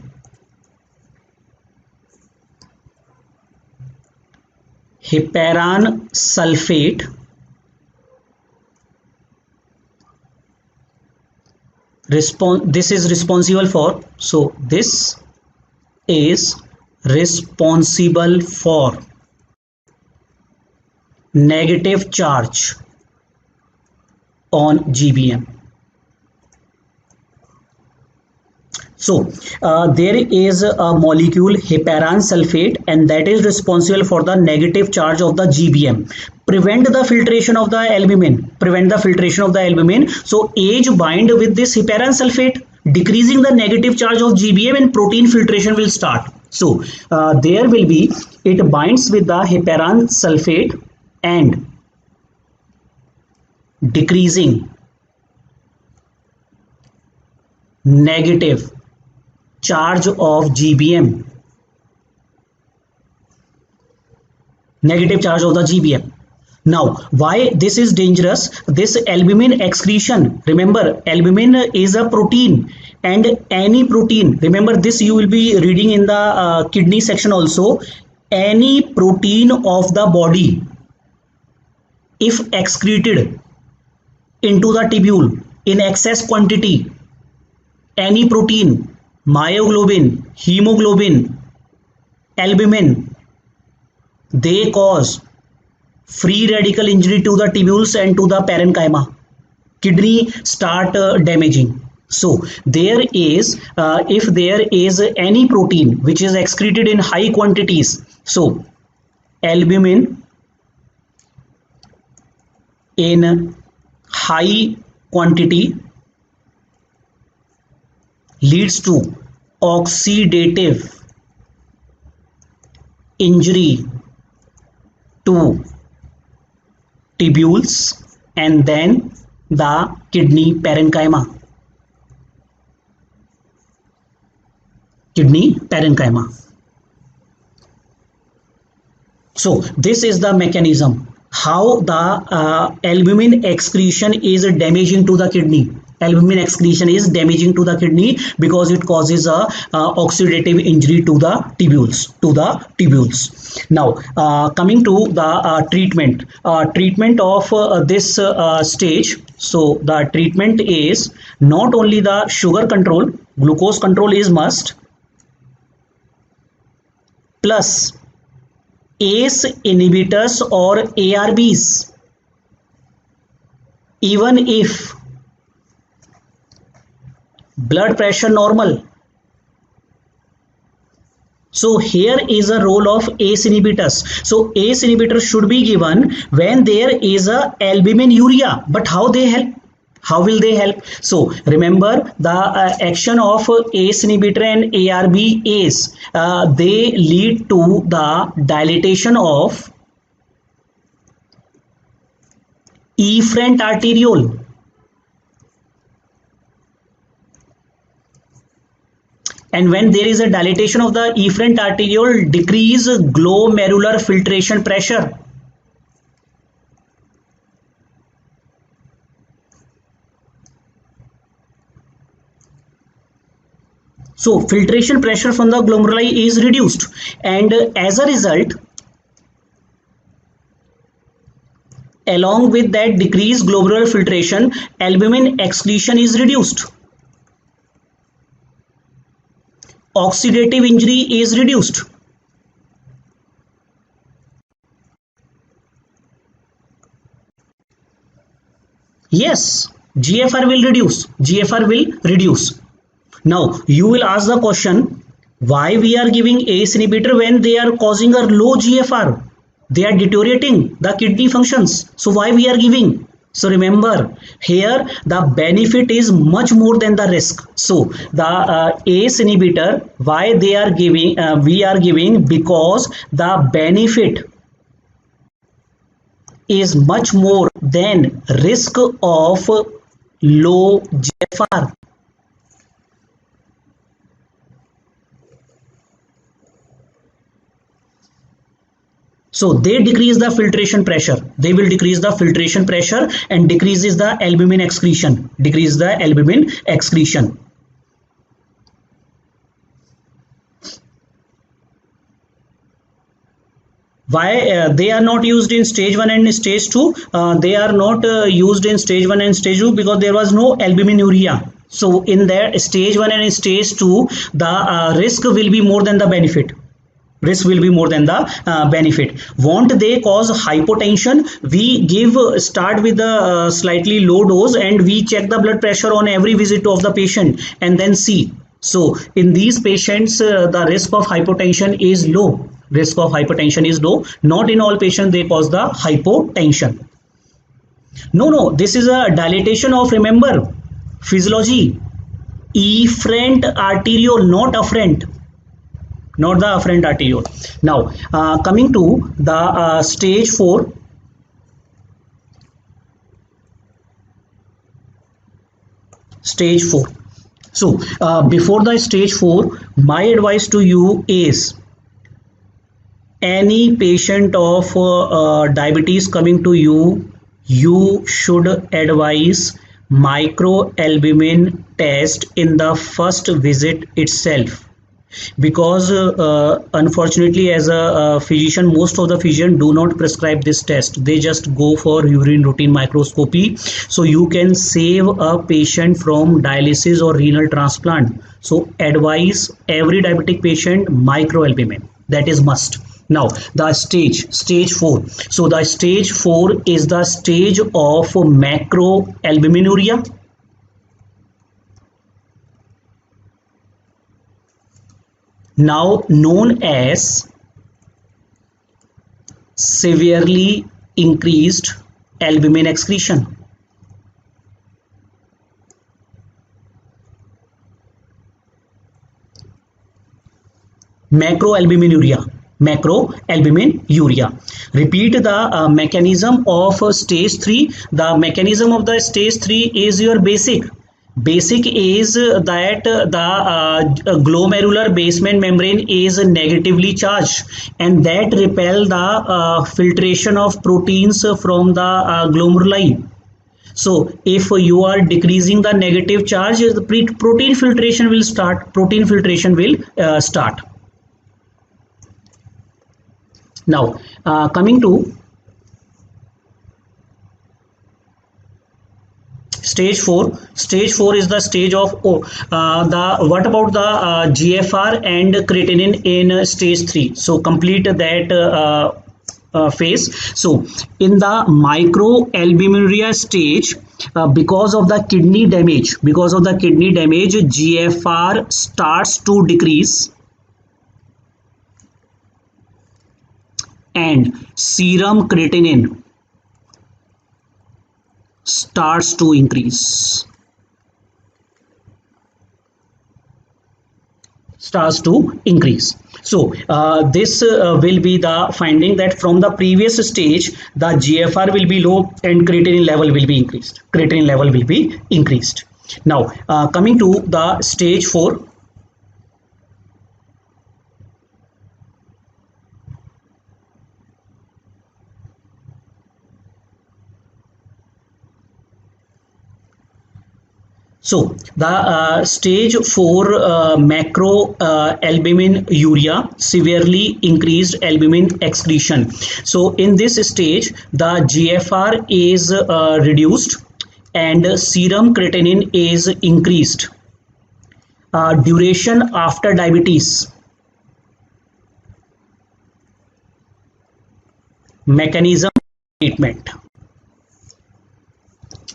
Speaker 1: heparan sulfate this is responsible for, so this is responsible for negative charge on GBM. So there is a molecule heparan sulfate, and that is responsible for the negative charge of the GBM. Prevent the filtration of the albumin. So age bind with this heparan sulfate, decreasing the negative charge of GBM, and protein filtration will start. So there will be, it binds with the heparan sulfate and decreasing negative charge of GBM. Now, why this is dangerous? This albumin excretion, remember albumin is a protein, and any protein, remember this you will be reading in the kidney section also, any protein of the body, if excreted into the tubule in excess quantity, any protein, myoglobin, hemoglobin, albumin, they cause free radical injury to the tubules and to the parenchyma. Kidney start damaging. So there is, if there is any protein which is excreted in high quantities, so albumin in high quantity leads to oxidative injury to tubules and then the kidney parenchyma. So this is the mechanism how the albumin excretion is damaging to the kidney. Because it causes a oxidative injury to the tubules. Now coming to the treatment of this stage. So the treatment is not only the sugar control, glucose control is must, plus ACE inhibitors or ARBs. Even if blood pressure normal, so here is a role of ACE inhibitors. So ACE inhibitors should be given when there is a albuminuria. But how they help? How will they help? So remember the action of ACE inhibitor and ARB is they lead to the dilatation of efferent arteriole. And when there is a dilatation of the efferent arteriole, decrease glomerular filtration pressure. So filtration pressure from the glomeruli is reduced, and as a result, along with that decreased glomerular filtration, albumin excretion is reduced, oxidative injury is reduced. Yes, GFR will reduce. GFR will reduce. Now you will ask the question, why we are giving ACE inhibitor when they are causing a low GFR? They are deteriorating the kidney functions. So why we are giving? So remember, here the benefit is much more than the risk. So the ACE inhibitor, why they are giving, we are giving, because the benefit is much more than risk of low GFR. So they decrease the filtration pressure. They will decrease the filtration pressure and decreases the albumin excretion. Decrease the albumin excretion. Why they are not used in stage 1 and stage 2? They are not used in stage 1 and stage 2 because there was no albuminuria. So in their stage 1 and stage 2, the risk will be more than the benefit. Risk will be more than the benefit. Won't they cause hypotension? We give start with the slightly low dose and we check the blood pressure on every visit of the patient and then see. So in these patients, the risk of hypotension is low. Risk of hypotension is low. Not in all patients they cause the hypotension. No, this is a dilatation of, remember, physiology. Efferent arteriole, not afferent, not the afferent arteriole. Now coming to the stage 4. Stage 4. So before the stage 4, my advice to you is, any patient of diabetes coming to you, you should advise microalbumin test in the first visit itself, because unfortunately as a physician, most of the physicians do not prescribe this test. They just go for urine routine microscopy. So you can save a patient from dialysis or renal transplant. So advise every diabetic patient microalbumin, that is must. Now the stage 4. So the stage 4 is the stage of macroalbuminuria, now known as severely increased albumin excretion. Macroalbuminuria. Repeat the mechanism of stage 3. The mechanism of the stage 3 is your basic is that the glomerular basement membrane is negatively charged, and that repel the filtration of proteins from the glomeruli. So if you are decreasing the negative charge, the protein filtration will start. Now coming to stage 4. Stage 4 is the stage of the what about the GFR and creatinine in stage 3? So complete that phase. So in the microalbuminuria stage, because of the kidney damage, GFR starts to decrease and serum creatinine starts to increase. So this will be the finding that from the previous stage the GFR will be low and creatinine level will be increased. Now coming to the stage 4. So the stage 4 macroalbuminuria, severely increased albumin excretion. So in this stage the GFR is reduced and serum creatinine is increased. Duration after diabetes. Mechanism treatment.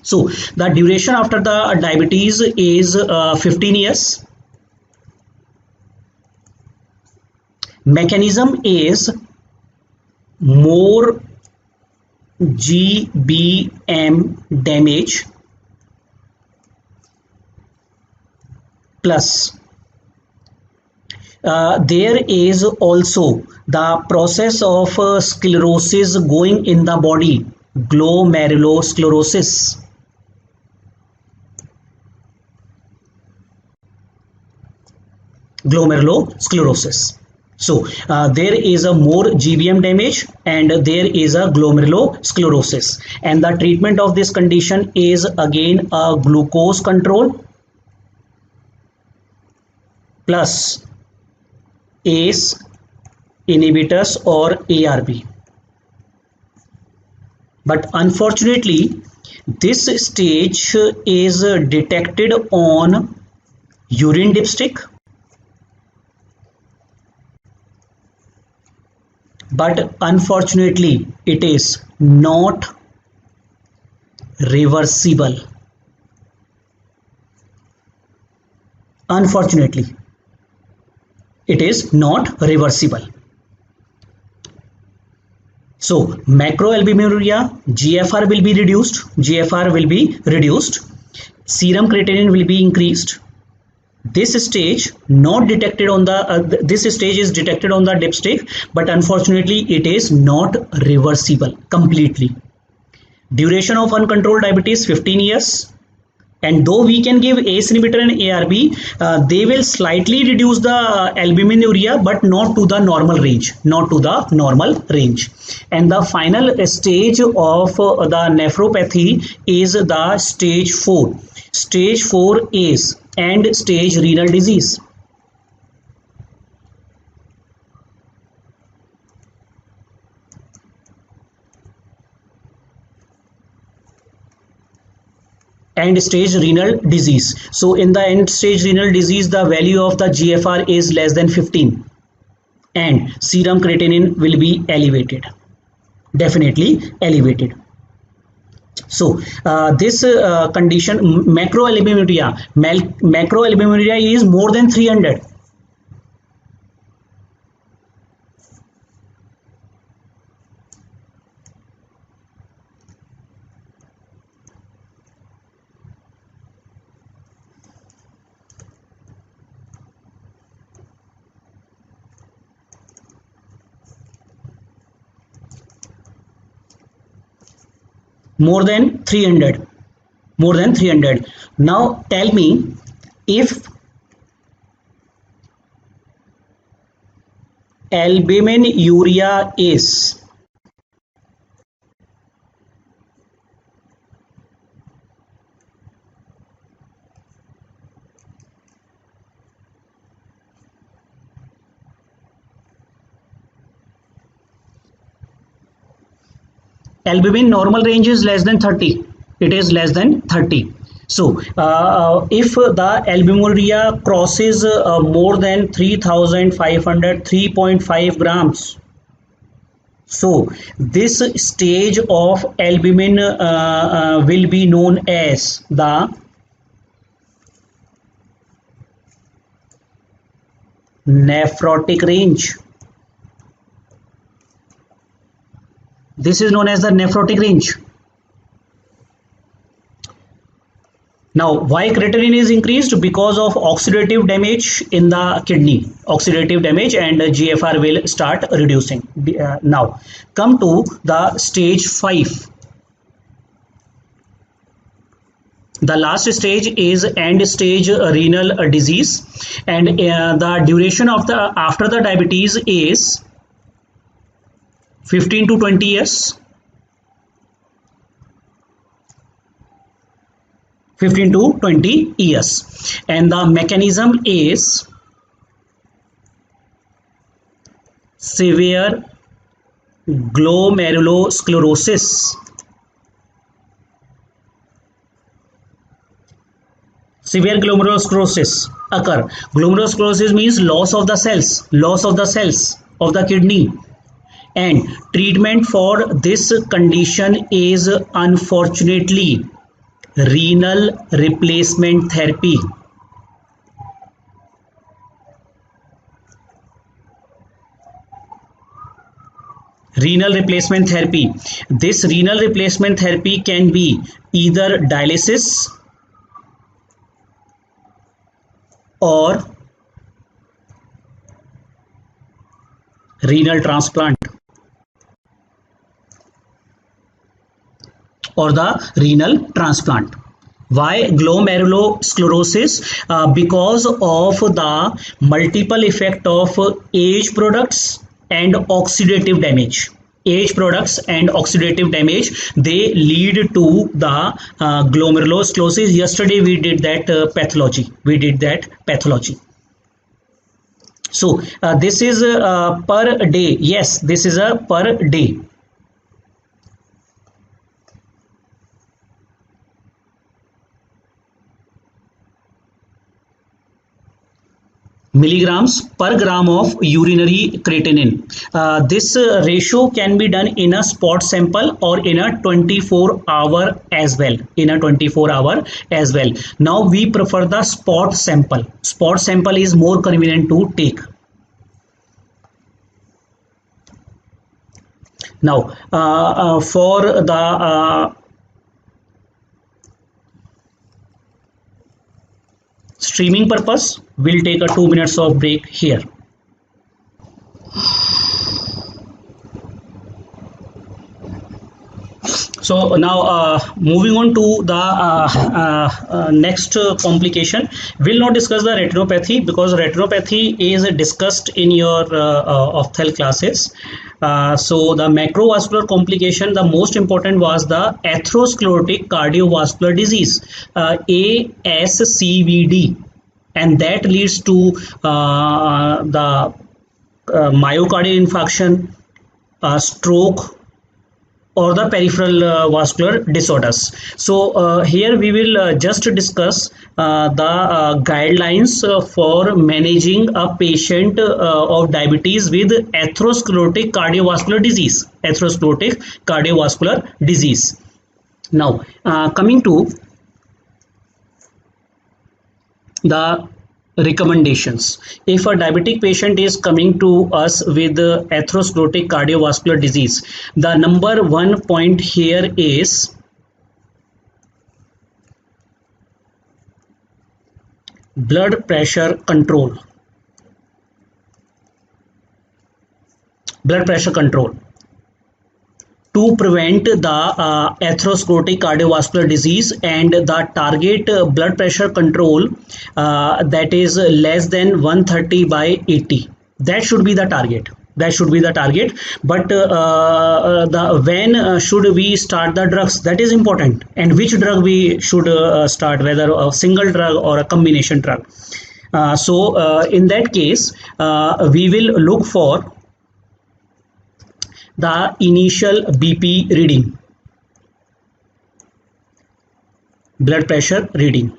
Speaker 1: So the duration after the diabetes is 15 years. Mechanism is more GBM damage plus there is also the process of sclerosis going in the body, glomerulosclerosis. So there is a more GBM damage and there is a glomerulosclerosis, and the treatment of this condition is again a glucose control plus ACE inhibitors or ARB. But unfortunately this stage is detected on urine dipstick, but unfortunately it is not reversible. Unfortunately it is not reversible. So macroalbuminuria, GFR will be reduced, serum creatinine will be increased. This stage not detected on the this stage is detected on the dipstick, but unfortunately it is not reversible completely. Duration of uncontrolled diabetes 15 years. And though we can give ACE inhibitor and ARB, they will slightly reduce the albuminuria, but not to the normal range, And the final stage of the nephropathy is the stage 4. Stage 4 is end stage renal disease. End stage renal disease. So in the end stage renal disease, the value of the GFR is less than 15 and serum creatinine will be elevated, definitely elevated. So this condition macroalbuminuria is more than 300. More than 300. Now tell me, if albuminuria is albumin normal range is less than 30, it is less than 30. So if the albuminuria crosses more than 3500, 3.5 grams, so this stage of albumin will be known as the nephrotic range. This is known as the nephrotic range. Now, why creatinine is increased? Because of oxidative damage in the kidney, oxidative damage, and GFR will start reducing. Now, come to the stage 5. The last stage is end stage renal disease, and the duration of the after the diabetes is 15 to 20 years. 15 to 20 years. And the mechanism is severe glomerulosclerosis. Severe glomerulosclerosis occur. Glomerulosclerosis means loss of the cells of the kidney. And treatment for this condition is unfortunately renal replacement therapy. Renal replacement therapy. This renal replacement therapy can be either dialysis or renal transplant or the renal transplant. Why glomerulosclerosis? Because of the multiple effect of age products and oxidative damage. Age products and oxidative damage, they lead to the glomerulosclerosis. Yesterday we did that pathology. So this is per day. Yes, this is a per day. Milligrams per gram of urinary creatinine. This ratio can be done in a spot sample or in a 24-hour as well. Now we prefer the spot sample. Spot sample is more convenient to take. Now for the streaming purpose, we'll take a 2 minutes of break here. So now moving on to the next complication, we'll not discuss the retinopathy because retinopathy is discussed in your ophthalmic classes. So the macrovascular complication, the most important was the atherosclerotic cardiovascular disease, ASCVD, and that leads to the myocardial infarction, stroke, or the peripheral vascular disorders. So here we will just discuss the guidelines for managing a patient of diabetes with atherosclerotic cardiovascular disease. Now coming to the recommendations. If a diabetic patient is coming to us with atherosclerotic cardiovascular disease, the number one point here is blood pressure control. To prevent the atherosclerotic cardiovascular disease, and the target blood pressure control that is less than 130/80. That should be the target. But when should we start the drugs? That is important. And which drug we should start, whether a single drug or a combination drug. So in that case, we will look for the initial BP reading, blood pressure reading.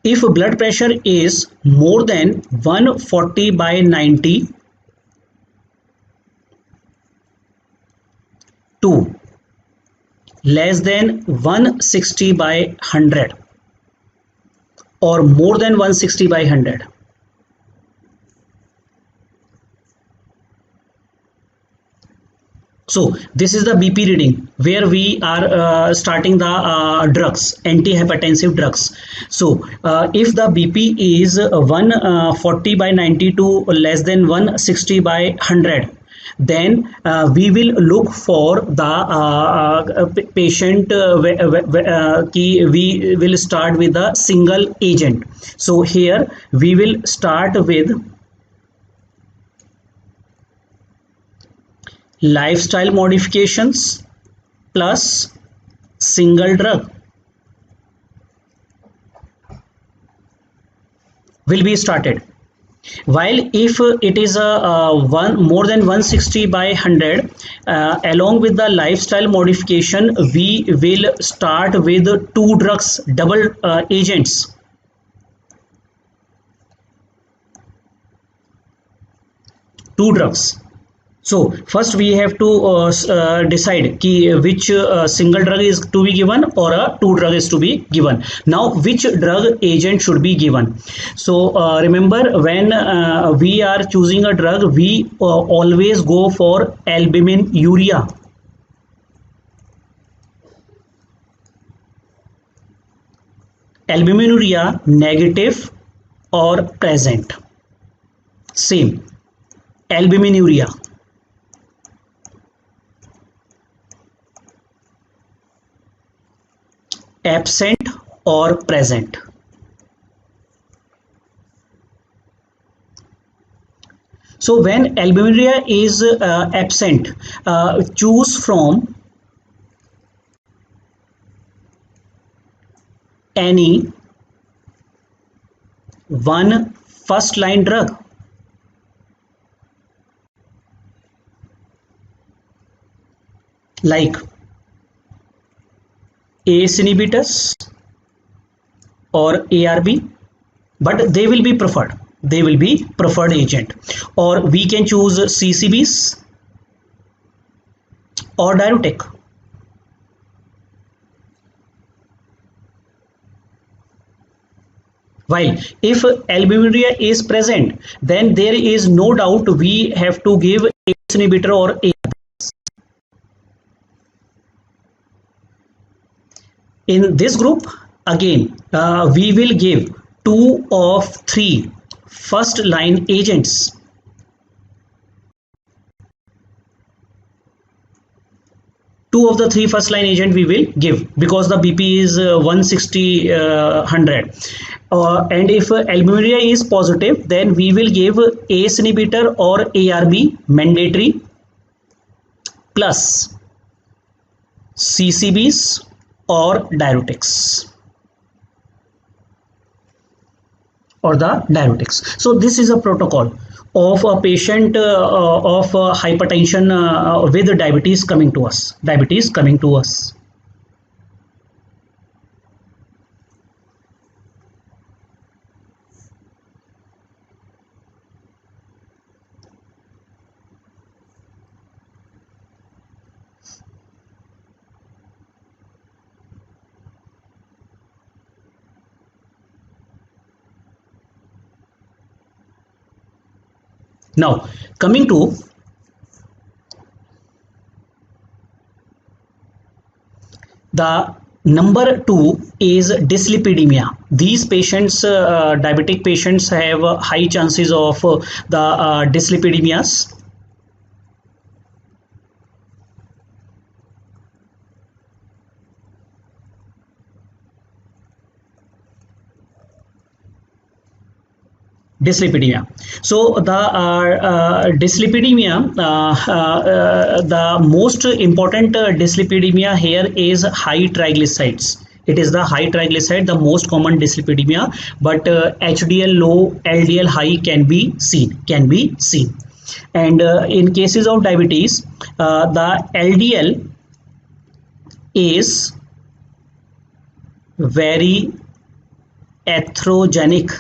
Speaker 1: If blood pressure is more than 140/90 to less than 160/100 or more than 160/100, so this is the BP reading where we are starting the drugs, antihypertensive drugs. So if the BP is 140/90 to less than 160/100, then we will look for the patient we will start with a single agent. So here we will start with lifestyle modifications plus single drug will be started. While if it is a one more than 160 by 100, along with the lifestyle modification, we will start with two drugs, double agents. Two drugs. So first we have to decide which single drug is to be given or a two drug is to be given. Now which drug agent should be given? So remember, when we are choosing a drug, we always go for albuminuria. Albuminuria negative or present? Same. Albuminuria. Absent or present? So when albuminuria is absent, choose from any one first line drug. Like ACE inhibitors or ARB, but they will be preferred. They will be preferred agent. Or we can choose CCBs or diuretic. While if albuminuria is present, then there is no doubt we have to give ACE inhibitor or ARB. In this group, again, we will give two of three first line agents. Two of the three first line agent we will give, because the BP is 160 100. And if albuminuria is positive, then we will give ACE inhibitor or ARB mandatory plus CCBs or diuretics, So this is a protocol of a patient of hypertension with diabetes coming to us. Now coming to the number 2 is dyslipidemia. These patients, diabetic patients, have high chances of the dyslipidemias. Dyslipidemia. So the dyslipidemia, the most important dyslipidemia here is high triglycerides. It is the high triglyceride, the most common dyslipidemia, but HDL low, LDL high can be seen. And in cases of diabetes, the LDL is very atherogenic.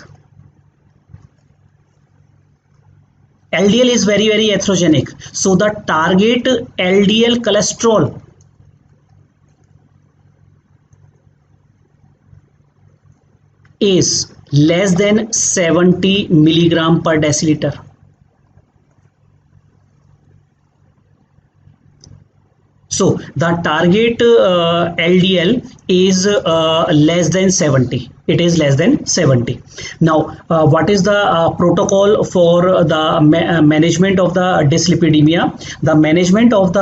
Speaker 1: LDL is very atherogenic. So the target LDL cholesterol is less than 70 milligram per deciliter. So the target LDL is less than 70. It is less than 70. Now, what is the protocol for the management of the dyslipidemia? The management of the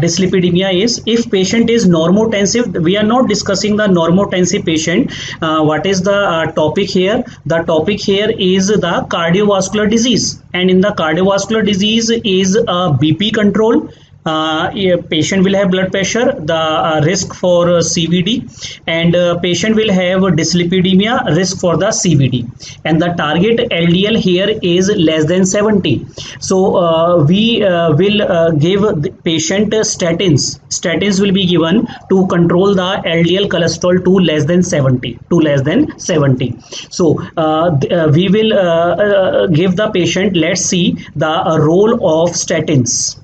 Speaker 1: dyslipidemia is, if patient is normotensive, we are not discussing the normotensive patient. What is the topic here? The topic here is the cardiovascular disease, and in the cardiovascular disease is BP control, Yeah, patient will have blood pressure, the risk for CVD, and patient will have dyslipidemia, risk for the CVD, and the target LDL here is less than 70. So we will give the patient statins. Statins will be given to control the LDL cholesterol to less than 70. To less than 70. So we will give the patient. Let's see the role of statins.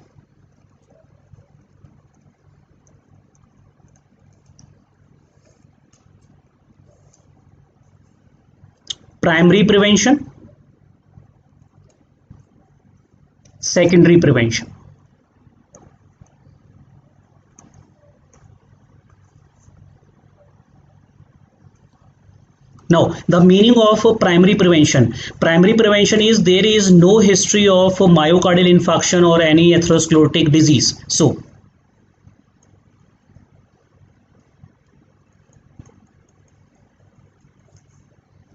Speaker 1: Primary prevention, secondary prevention. Now, the meaning of primary prevention. Primary prevention is there is no history of myocardial infarction or any atherosclerotic disease. So,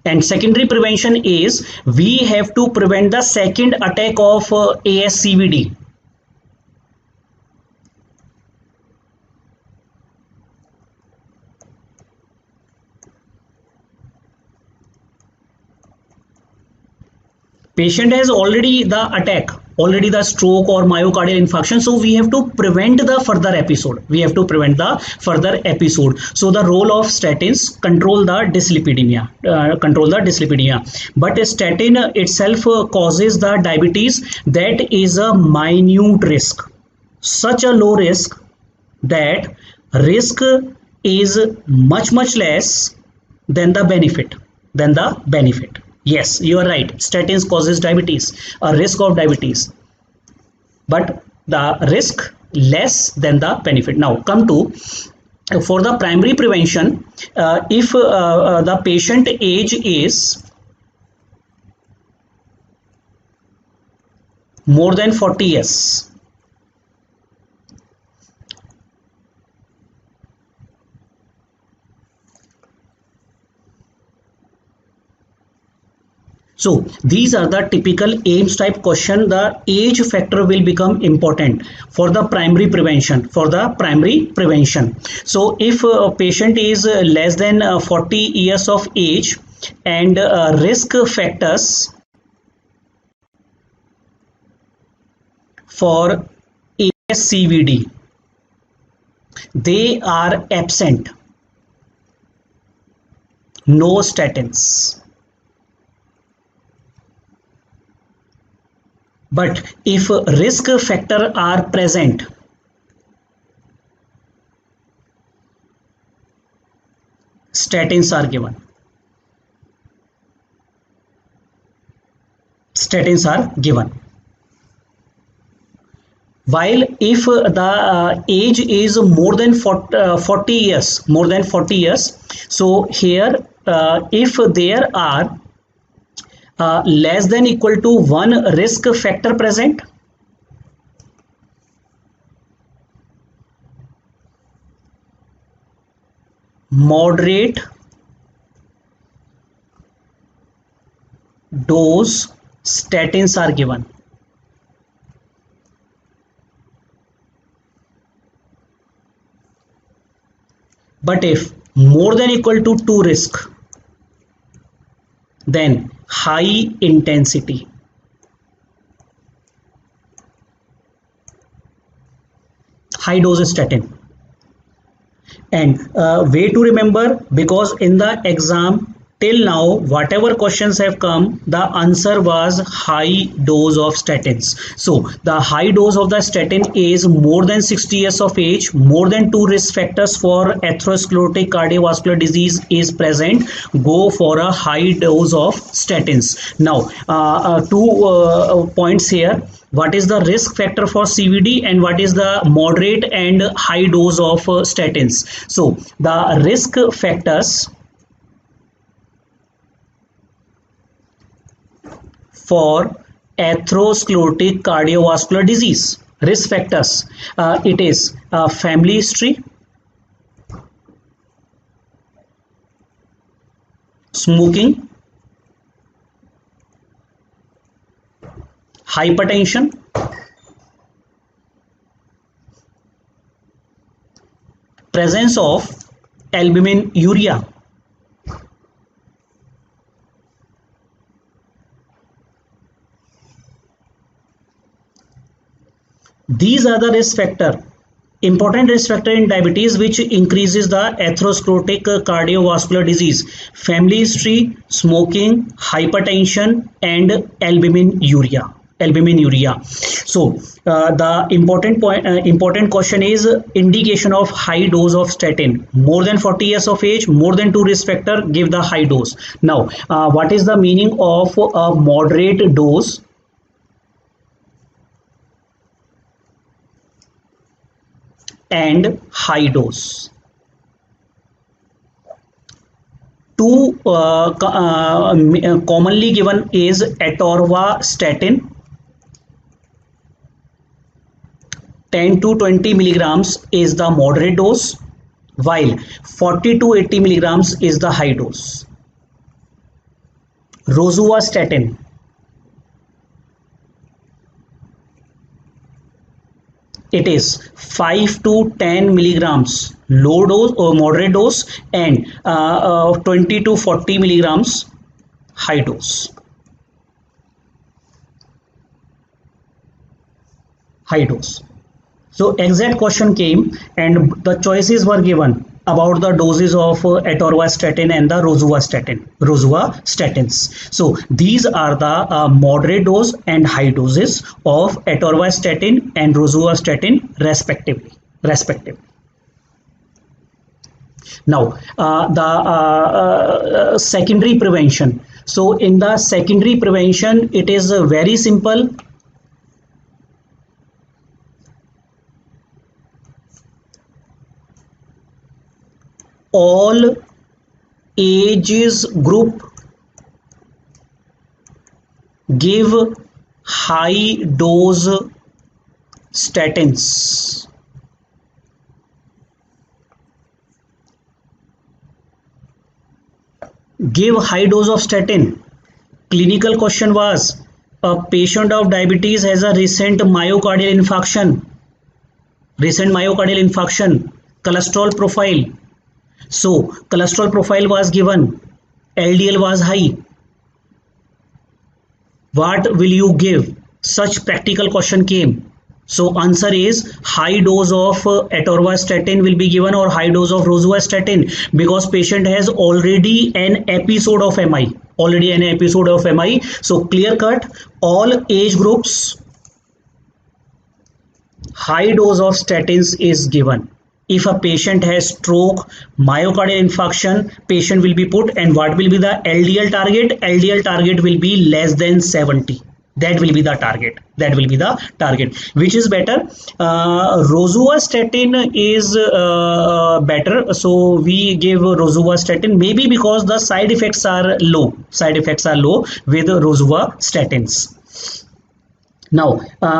Speaker 1: and secondary prevention is we have to prevent the second attack of ASCVD. Patient has already the attack, already the stroke or myocardial infarction, so we have to prevent the further episode. We have to prevent the further episode. So the role of statins, control the dyslipidemia, but a statin itself causes the diabetes. That is a minute risk, such a low risk that risk is much less than the benefit. Yes, you are right, statins causes diabetes, a risk of diabetes, but the risk less than the benefit. Now come to for the primary prevention. If the patient age is more than 40 years, so these are the typical AIIMS type question. The age factor will become important for the primary prevention. So if a patient is less than 40 years of age and risk factors for ASCVD, they are absent, no statins. But if risk factor are present, statins are given. While if the age is more than 40 years, so here if there are less than equal to one risk factor present, moderate dose statins are given. But if more than equal to 2 risk, then high intensity, high dose statin. And way to remember, because in the exam till now whatever questions have come, the answer was high dose of statins. So the high dose of the statin is more than 60 years of age, more than 2 risk factors for atherosclerotic cardiovascular disease is present, go for a high dose of statins. Now 2 points here. What is the risk factor for CVD and what is the moderate and high dose of statins? So the risk factors for atherosclerotic cardiovascular disease, risk factors, it is family history, smoking, hypertension, presence of albuminuria. These are the risk factor, important risk factor in diabetes which increases the atherosclerotic cardiovascular disease: family history, smoking, hypertension, and albuminuria. So the important question is indication of high dose of statin: more than 40 years of age, more than 2 risk factor, give the high dose. Now what is the meaning of a moderate dose and high dose? Two commonly given is atorvastatin, 10 to 20 milligrams is the moderate dose, while 40 to 80 milligrams is the high dose. Rosuvastatin, it is 5 to 10 milligrams low dose or moderate dose, and 20 to 40 milligrams high dose. So exact question came and the choices were given about the doses of atorvastatin and the rosuvastatins. So these are the moderate dose and high doses of atorvastatin and rosuvastatin respectively. Now the secondary prevention. So in the secondary prevention, it is very simple. All ages group give high dose statins. Give high dose of statin. Clinical question was: a patient of diabetes has a recent myocardial infarction, cholesterol profile. So cholesterol profile was given, LDL was high. What will you give? Such practical question came. So answer is high dose of atorvastatin will be given, or high dose of rosuvastatin, because patient has already an episode of MI. So clear cut, all age groups, high dose of statins is given. If a patient has stroke, myocardial infarction, patient will be put, and what will be the LDL target? LDL target will be less than 70. That will be the target. Which is better? Rosuvastatin is better, so we give rosuvastatin, maybe because the side effects are low with rosuvastatins. Now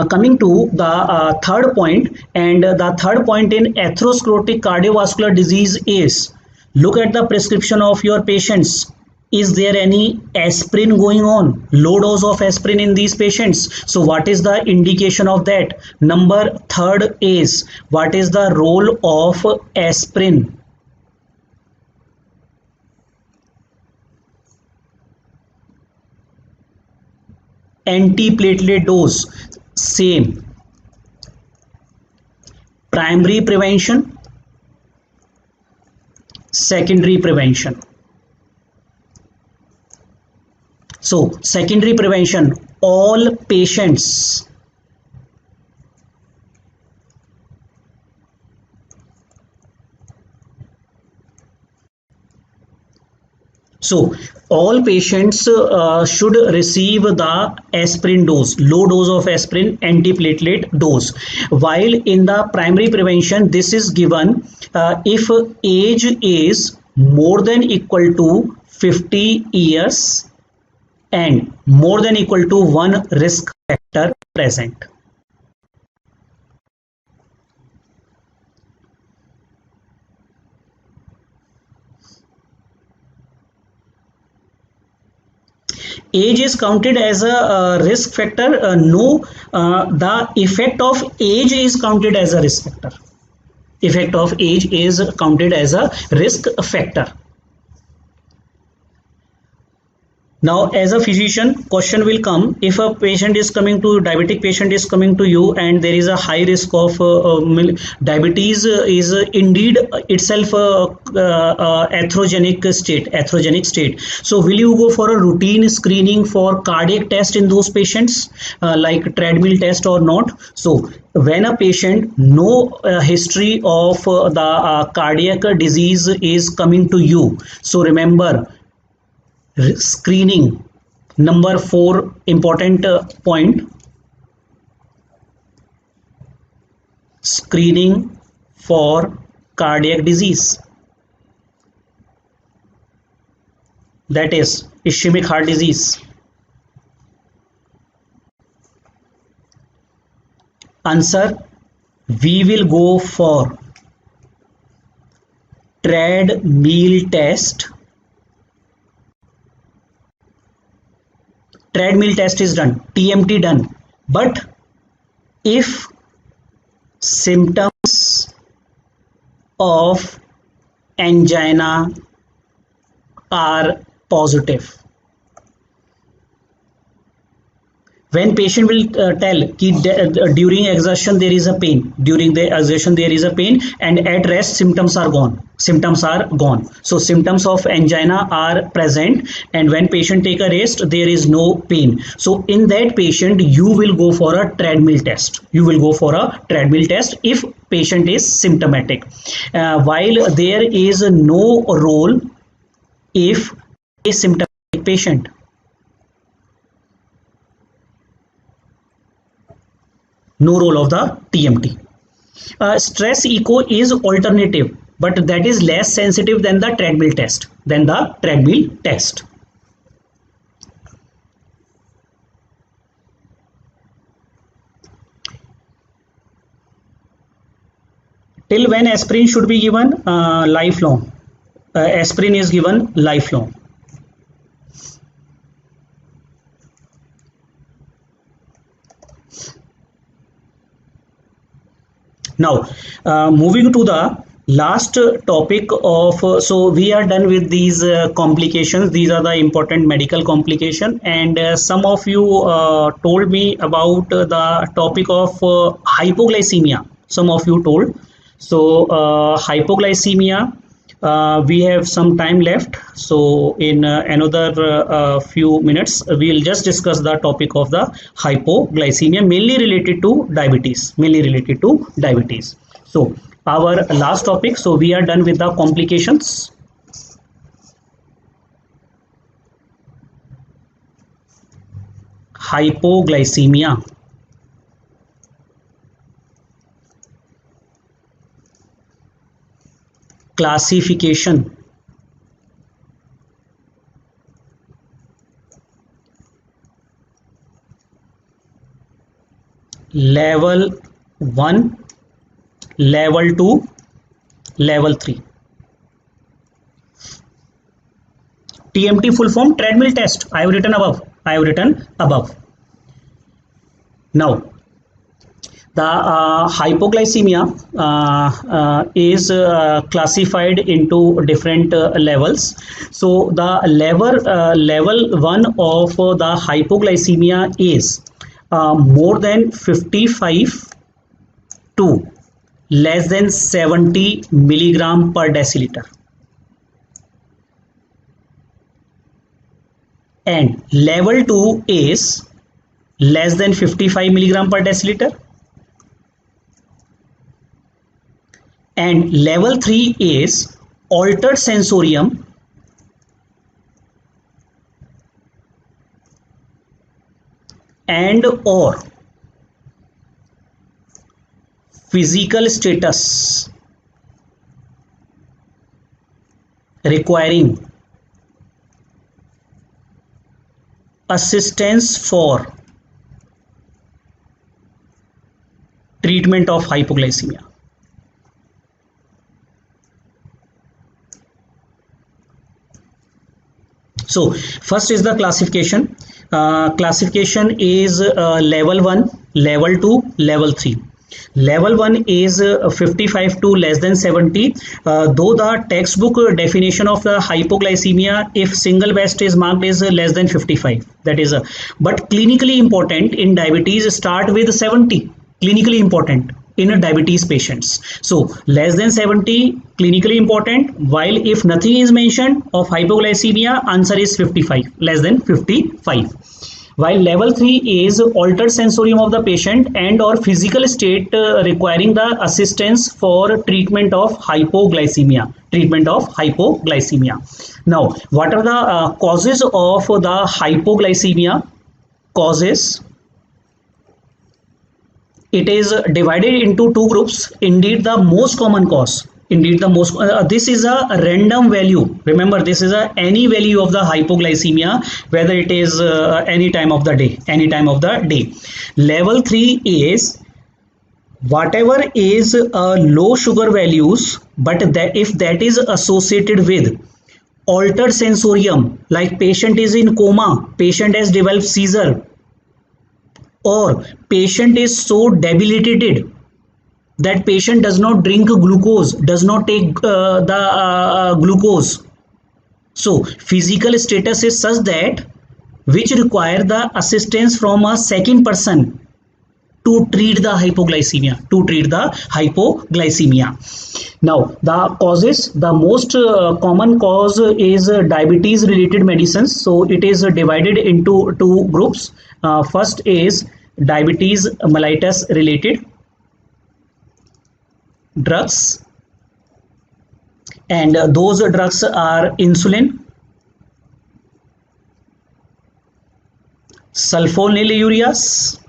Speaker 1: coming to the third point, and the third point in atherosclerotic cardiovascular disease is: look at the prescription of your patients. Is there any aspirin going on? Low dose of aspirin in these patients. So what is the indication of that? Number third is: what is the role of aspirin? Antiplatelet dose, same. Primary prevention, secondary prevention. So secondary prevention, all patients should receive the aspirin dose, low dose of aspirin, antiplatelet dose. While in the primary prevention, this is given if age is more than equal to 50 years and more than equal to 1 risk factor present. Age is counted as a risk factor? No, the effect of age is counted as a risk factor. effect of age is counted as a risk factor. Now, as a physician, question will come if a patient is coming to diabetic patient is coming to you and there is a high risk of diabetes is indeed itself atherogenic state. So, will you go for a routine screening for cardiac test in those patients, like treadmill test or not? So, when a patient no history of the cardiac disease is coming to you, so remember screening, number 4 important point, screening for cardiac disease, that is ischemic heart disease. Answer, we will go for treadmill test. Treadmill test is done, TMT done, but if symptoms of angina are positive, when patient will tell during exertion there is a pain, during the exertion there is a pain, and at rest symptoms are gone, so symptoms of angina are present, and when patient take a rest there is no pain. So in that patient you will go for a treadmill test, if patient is symptomatic, while there is no role if a symptomatic patient. No role of the TMT. Stress echo is alternative, but that is less sensitive than the treadmill test. Till when aspirin should be given? Lifelong. Aspirin is given lifelong. Now, moving to the last topic of, so we are done with these complications. These are the important medical complication, and some of you told me about the topic of hypoglycemia. Some of you told. So hypoglycemia, we have some time left, so in another few minutes we'll just discuss the topic of the hypoglycemia, mainly related to diabetes. So our last topic, so we are done with the complications. Hypoglycemia. Classification. Level 1, level 2, level 3. TMT full form, treadmill test. I have written above. Now, the hypoglycemia is classified into different levels. So the level 1 of the hypoglycemia is more than 55 to less than 70 milligram per deciliter, and level 2 is less than 55 milligram per deciliter, and level 3 is altered sensorium and or physical status requiring assistance for treatment of hypoglycemia. So first is the classification. Classification is level 1, level 2, level 3. Level 1 is 55 to less than 70. Though the textbook definition of the hypoglycemia, if single best is marked, is less than 55. That is but clinically important in diabetes start with 70. Clinically important in a diabetes patients. So less than 70 clinically important, while if nothing is mentioned of hypoglycemia, answer is 55, less than 55. While level 3 is altered sensorium of the patient and or physical state requiring the assistance for treatment of hypoglycemia. Now, what are the causes of the hypoglycemia? Causes. It is divided into two groups. Indeed, the most common cause. This is a random value. Remember, this is any value of the hypoglycemia, whether it is any time of the day. Level 3 is whatever is low sugar values, but if that is associated with altered sensorium, like patient is in coma, patient has developed seizure, or patient is so debilitated that patient does not drink glucose, does not take the glucose. So physical status is such that which require the assistance from a second person to treat the hypoglycemia. Now the causes, the most common cause is diabetes related medicines. So it is divided into two groups. First is diabetes mellitus related drugs, and those drugs are insulin, sulfonylureas,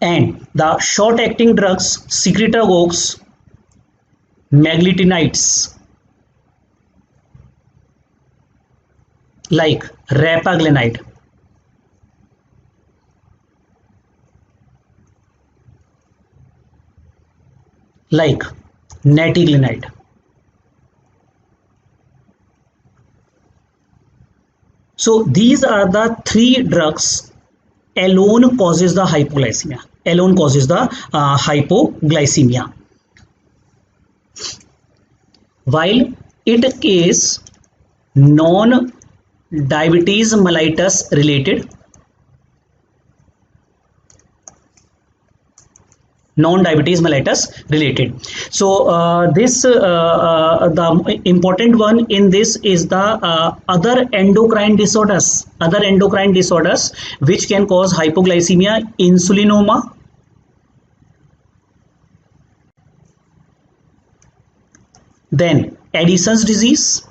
Speaker 1: and the short acting drugs secretagogues, meglitinides like repaglinide. Like netiglinide. So these are the three drugs alone causes the hypoglycemia. While it is non-diabetes mellitus related, So the important one in this is the other endocrine disorders, which can cause hypoglycemia: insulinoma, then Addison's disease,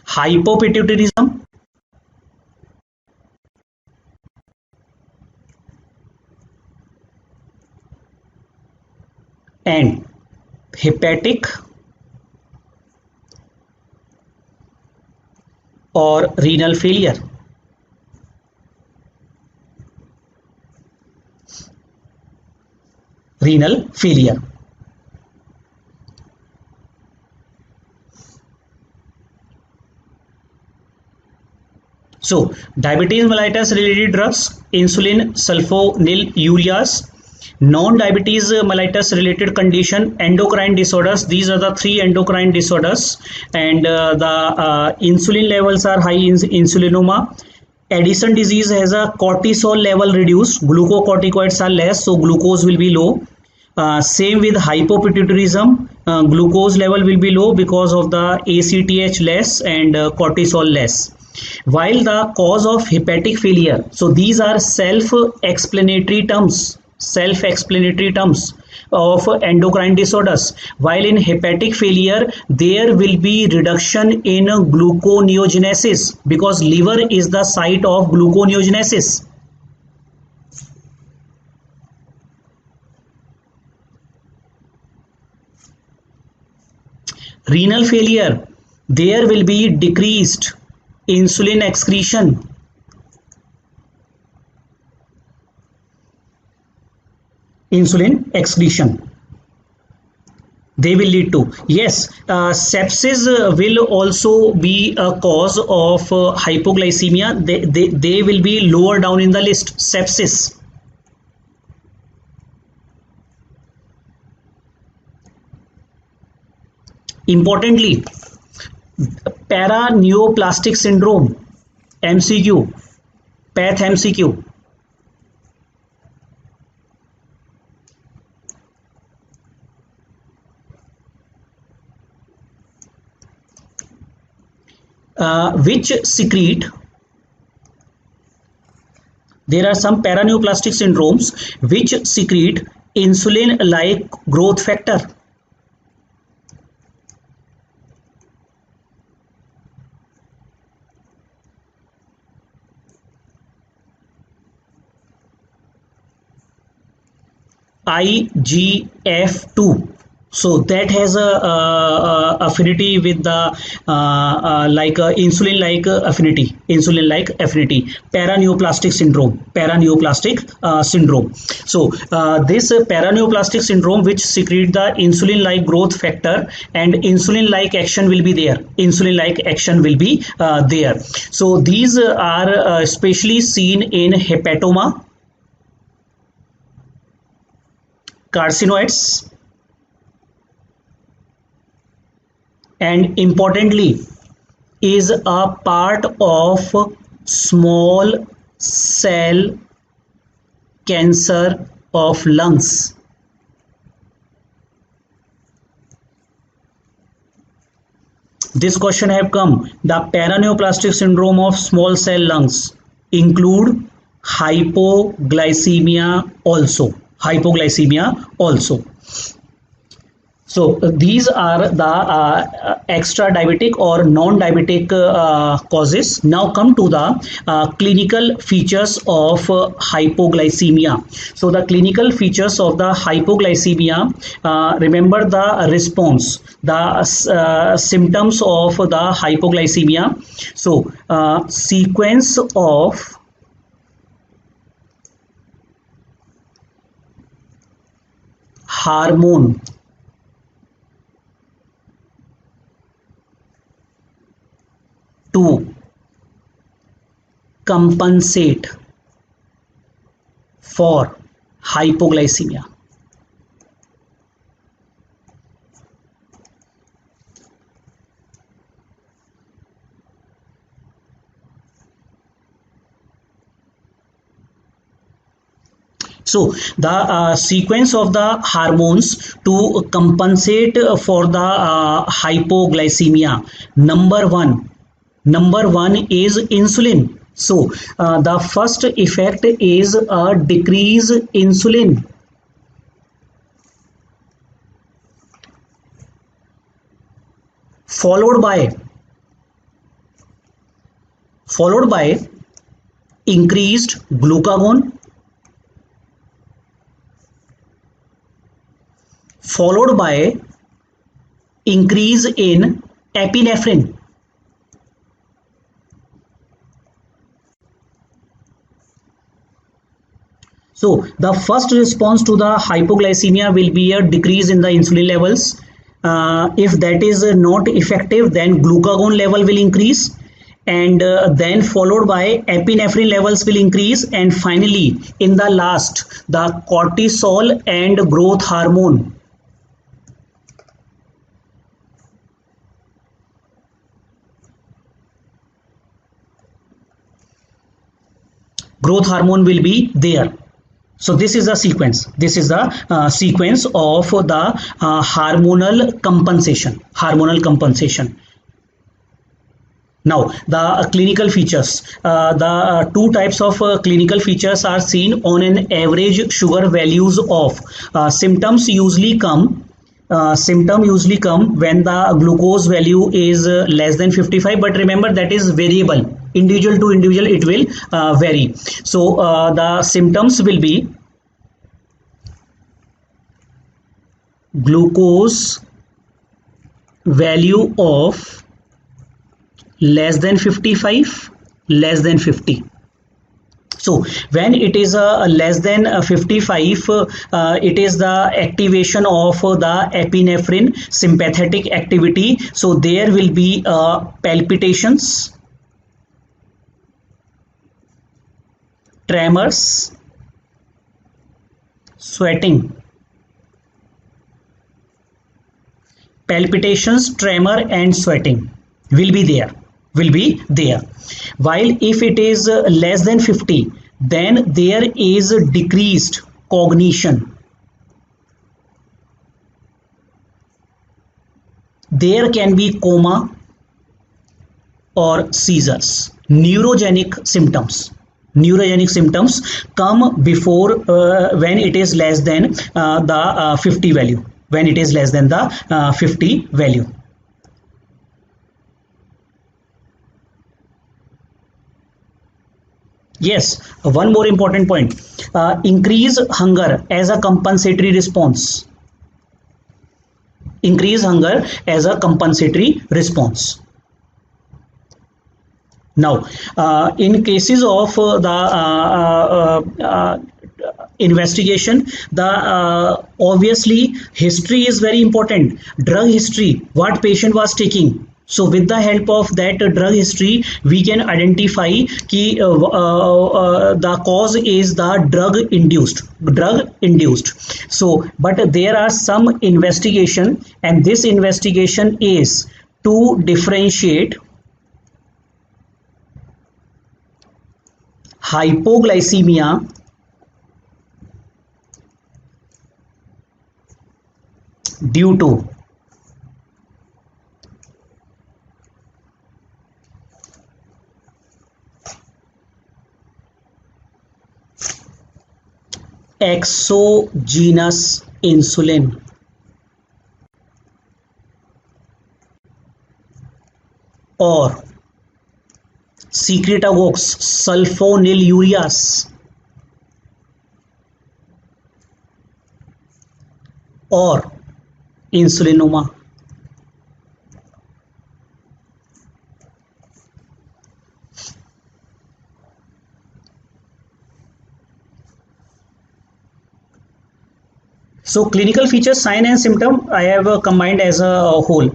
Speaker 1: hypopituitarism, and hepatic or renal failure. So diabetes mellitus related drugs: insulin, sulfonylureas. Non-diabetes mellitus related condition, endocrine disorders. These are the three endocrine disorders, and the insulin levels are high in insulinoma. Addison disease has a cortisol level reduced, glucocorticoids are less, so glucose will be low. Same with hypopituitarism, glucose level will be low because of the ACTH less and cortisol less. While the cause of hepatic failure, so these are self-explanatory terms of endocrine disorders. While in hepatic failure, there will be reduction in gluconeogenesis because liver is the site of gluconeogenesis. Renal failure, there will be decreased insulin excretion. they will lead to, yes, sepsis will also be a cause of hypoglycemia. They will be lower down in the list. Sepsis. Importantly, paraneoplastic syndrome, MCQ, path MCQ. Which secrete, there are some paraneoplastic syndromes which secrete insulin like growth factor. IGF-2. So that has a affinity with the like insulin like affinity, paraneoplastic syndrome. So this paraneoplastic syndrome which secrete the insulin like growth factor, and insulin like action will be there, there. So these are especially seen in hepatoma, carcinoids, and importantly is a part of small cell cancer of lungs. This question have come. The paraneoplastic syndrome of small cell lungs include hypoglycemia also. So these are the extra diabetic or non-diabetic causes. Now come to the clinical features of hypoglycemia. So the clinical features of the hypoglycemia, remember the response, the symptoms of the hypoglycemia. So sequence of hormone to compensate for hypoglycemia. So the sequence of the hormones to compensate for the hypoglycemia. Number one is insulin. So the first effect is a decrease insulin. Followed by increased glucagon, followed by increase in epinephrine. So the first response to the hypoglycemia will be a decrease in the insulin levels. If that is not effective, then glucagon level will increase, and then followed by epinephrine levels will increase, and finally in the last the cortisol and growth hormone. Growth hormone will be there. So this is the sequence. This is the sequence of the hormonal compensation. Now the clinical features. The two types of clinical features are seen on an average sugar values of symptoms usually come when the glucose value is less than 55, but remember that is variable, individual to individual it will vary. So the symptoms will be glucose value of less than 55, less than 50. So when it is less than 55, it is the activation of the epinephrine sympathetic activity. So there will be palpitations, tremors, sweating. Palpitations, tremor and sweating will be there. While if it is less than 50, then there is decreased cognition. There can be coma or seizures. Neurogenic symptoms come before when it is less than the 50 value, when it is less than the 50 value. Yes, one more important point. Increase hunger as a compensatory response. Increase hunger as a compensatory response. Now, in cases of the investigation, the obviously history is very important. Drug history, what patient was taking. So with the help of that drug history, we can identify ki the cause is the drug induced. So but there are some investigation, and this investigation is to differentiate hypoglycemia due to exogenous insulin or secretagogues sulfonylureas or insulinoma. So clinical features, sign and symptom, I have combined as a whole.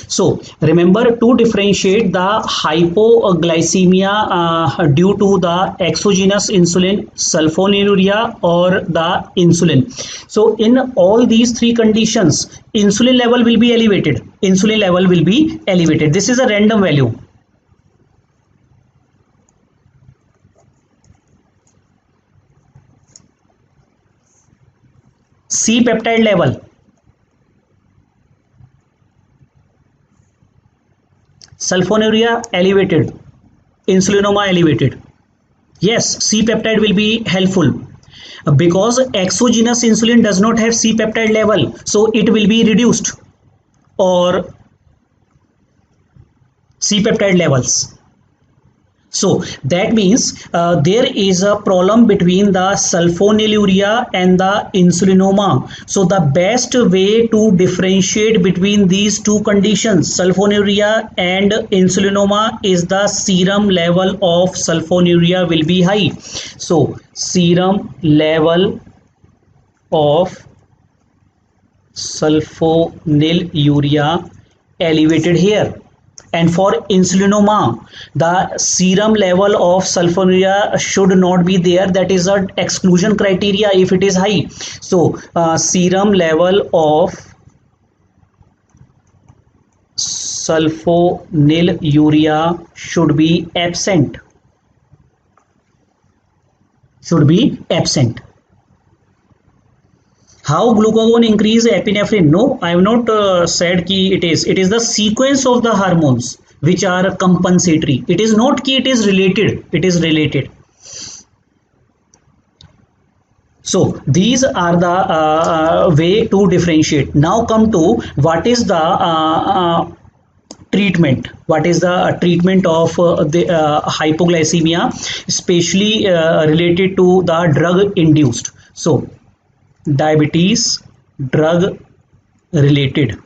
Speaker 1: So remember to differentiate the hypoglycemia due to the exogenous insulin, sulfonylurea or the insulin. So in all these three conditions, insulin level will be elevated. This is a random value. C peptide level, sulfonylurea elevated, insulinoma elevated. Yes, C peptide will be helpful because exogenous insulin does not have C peptide level, so it will be reduced or C peptide levels. So that means there is a problem between the sulfonylurea and the insulinoma. So the best way to differentiate between these two conditions, sulfonylurea and insulinoma, is the serum level of sulfonylurea will be high. So serum level of sulfonylurea elevated here. And for insulinoma, the serum level of sulfonylurea should not be there. That is an exclusion criteria if it is high. So serum level of sulfonylurea should be absent. How glucagon increase epinephrine? No, I have not said ki it is. It is the sequence of the hormones which are compensatory. It is not ki it is related. So these are the way to differentiate. Now come to what is the treatment. What is the treatment of the hypoglycemia, especially related to the drug induced? So diabetes drug related.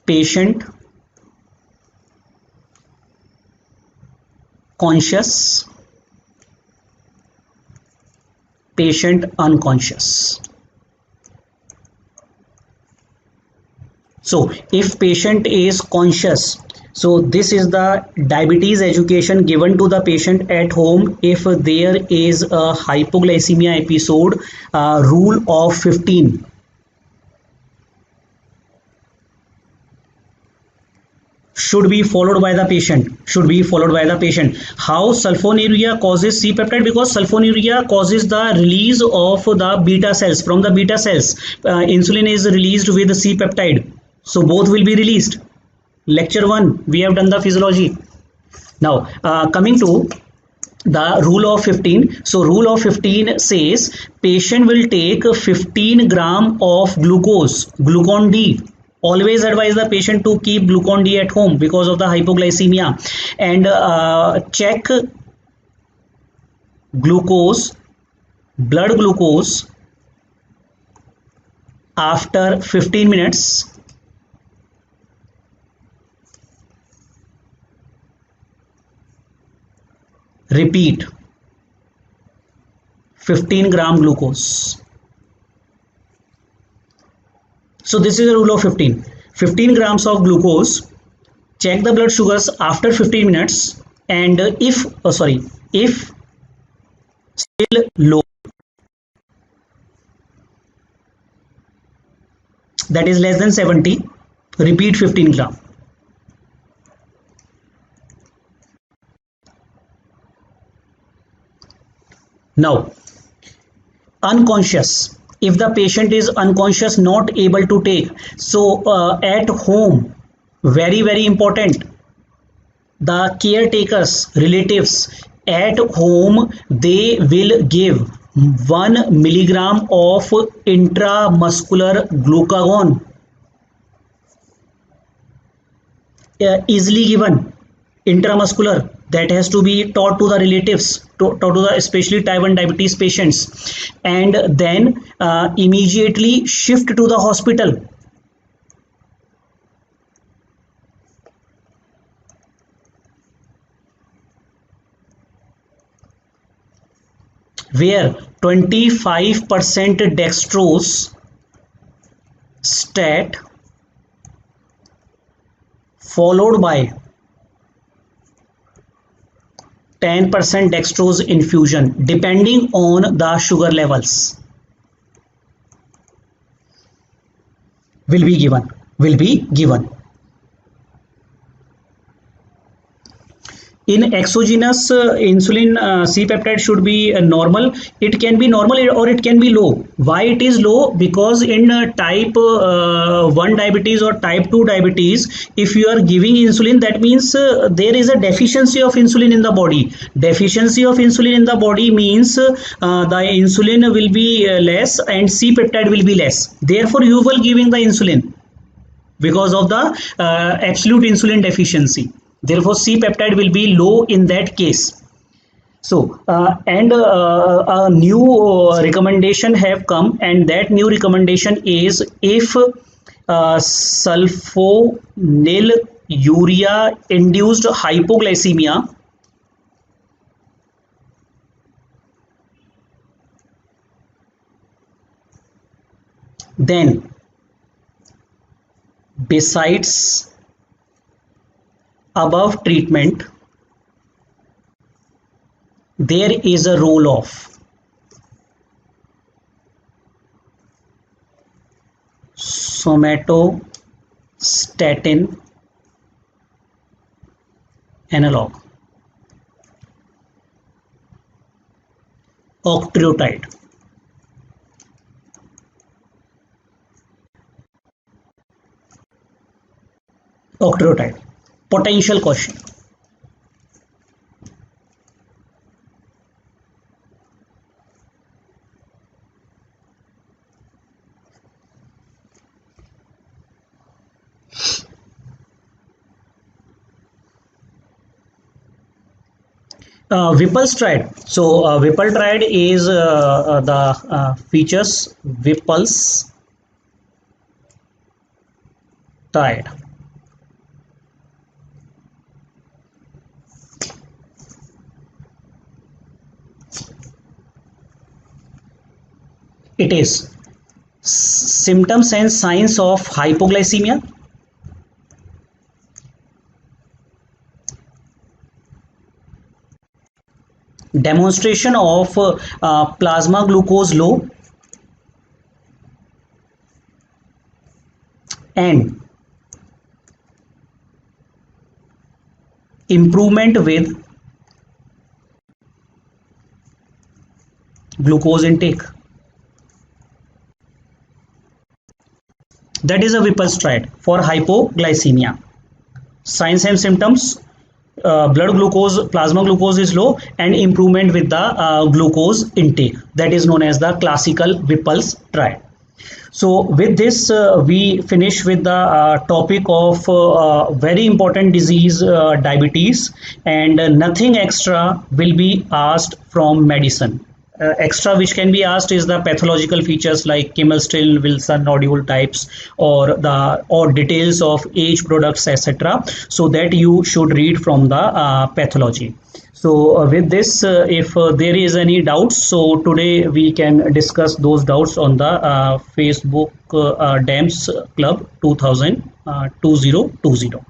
Speaker 1: patient conscious, patient unconscious. So if patient is conscious, so this is the diabetes education given to the patient at home. If there is a hypoglycemia episode, rule of 15. Should be followed by the patient. How sulfonylurea causes C-peptide? Because sulfonylurea causes the release of the beta cells. From the beta cells, insulin is released with C-peptide. So both will be released. Lecture 1, we have done the physiology. Now coming to the rule of 15. So rule of 15 says patient will take 15 gram of glucon D. Always advise the patient to keep glucon D at home because of the hypoglycemia, and check blood glucose after 15 minutes. Repeat 15 gram glucose. So this is the rule of 15. 15 grams of glucose. Check the blood sugars after 15 minutes, and if still low, that is less than 70, repeat 15 gram. Now unconscious. If the patient is unconscious, not able to take, so at home, very important, the caretakers, relatives at home, they will give 1 milligram of intramuscular glucagon, easily given, intramuscular. That has to be taught to the relatives, taught to the especially type 1 diabetes patients, and then immediately shift to the hospital. Where 25% dextrose stat followed by 10% dextrose infusion depending on the sugar levels will be given. In exogenous insulin, C-peptide should be normal. It can be normal or it can be low. Why it is low? Because in type 1 diabetes or type 2 diabetes, if you are giving insulin, that means there is a deficiency of insulin in the body. Deficiency of insulin in the body means the insulin will be less and C-peptide will be less. Therefore, you will giving the insulin because of the absolute insulin deficiency. Therefore, C-peptide will be low in that case. So, and a new recommendation have come, and that new recommendation is if sulfonylurea induced hypoglycemia, then besides above treatment, there is a role of somatostatin analog, octreotide. Potential question. Whipple's triad. So Whipple triad is the features Whipple's triad. It is symptoms and signs of hypoglycemia, demonstration of plasma glucose low, and improvement with glucose intake. That is a Whipple's triad for hypoglycemia. Signs and symptoms: blood glucose, plasma glucose is low, and improvement with the glucose intake. That is known as the classical Whipple's triad. So with this, we finish with the topic of very important disease, diabetes, and nothing extra will be asked from medicine. Extra which can be asked is the pathological features like Kimmel-Still, Wilson nodule types, or details of age, products, etc. So that you should read from the pathology. So with this, if there is any doubts, so today we can discuss those doubts on the Facebook DAMS Club 2020.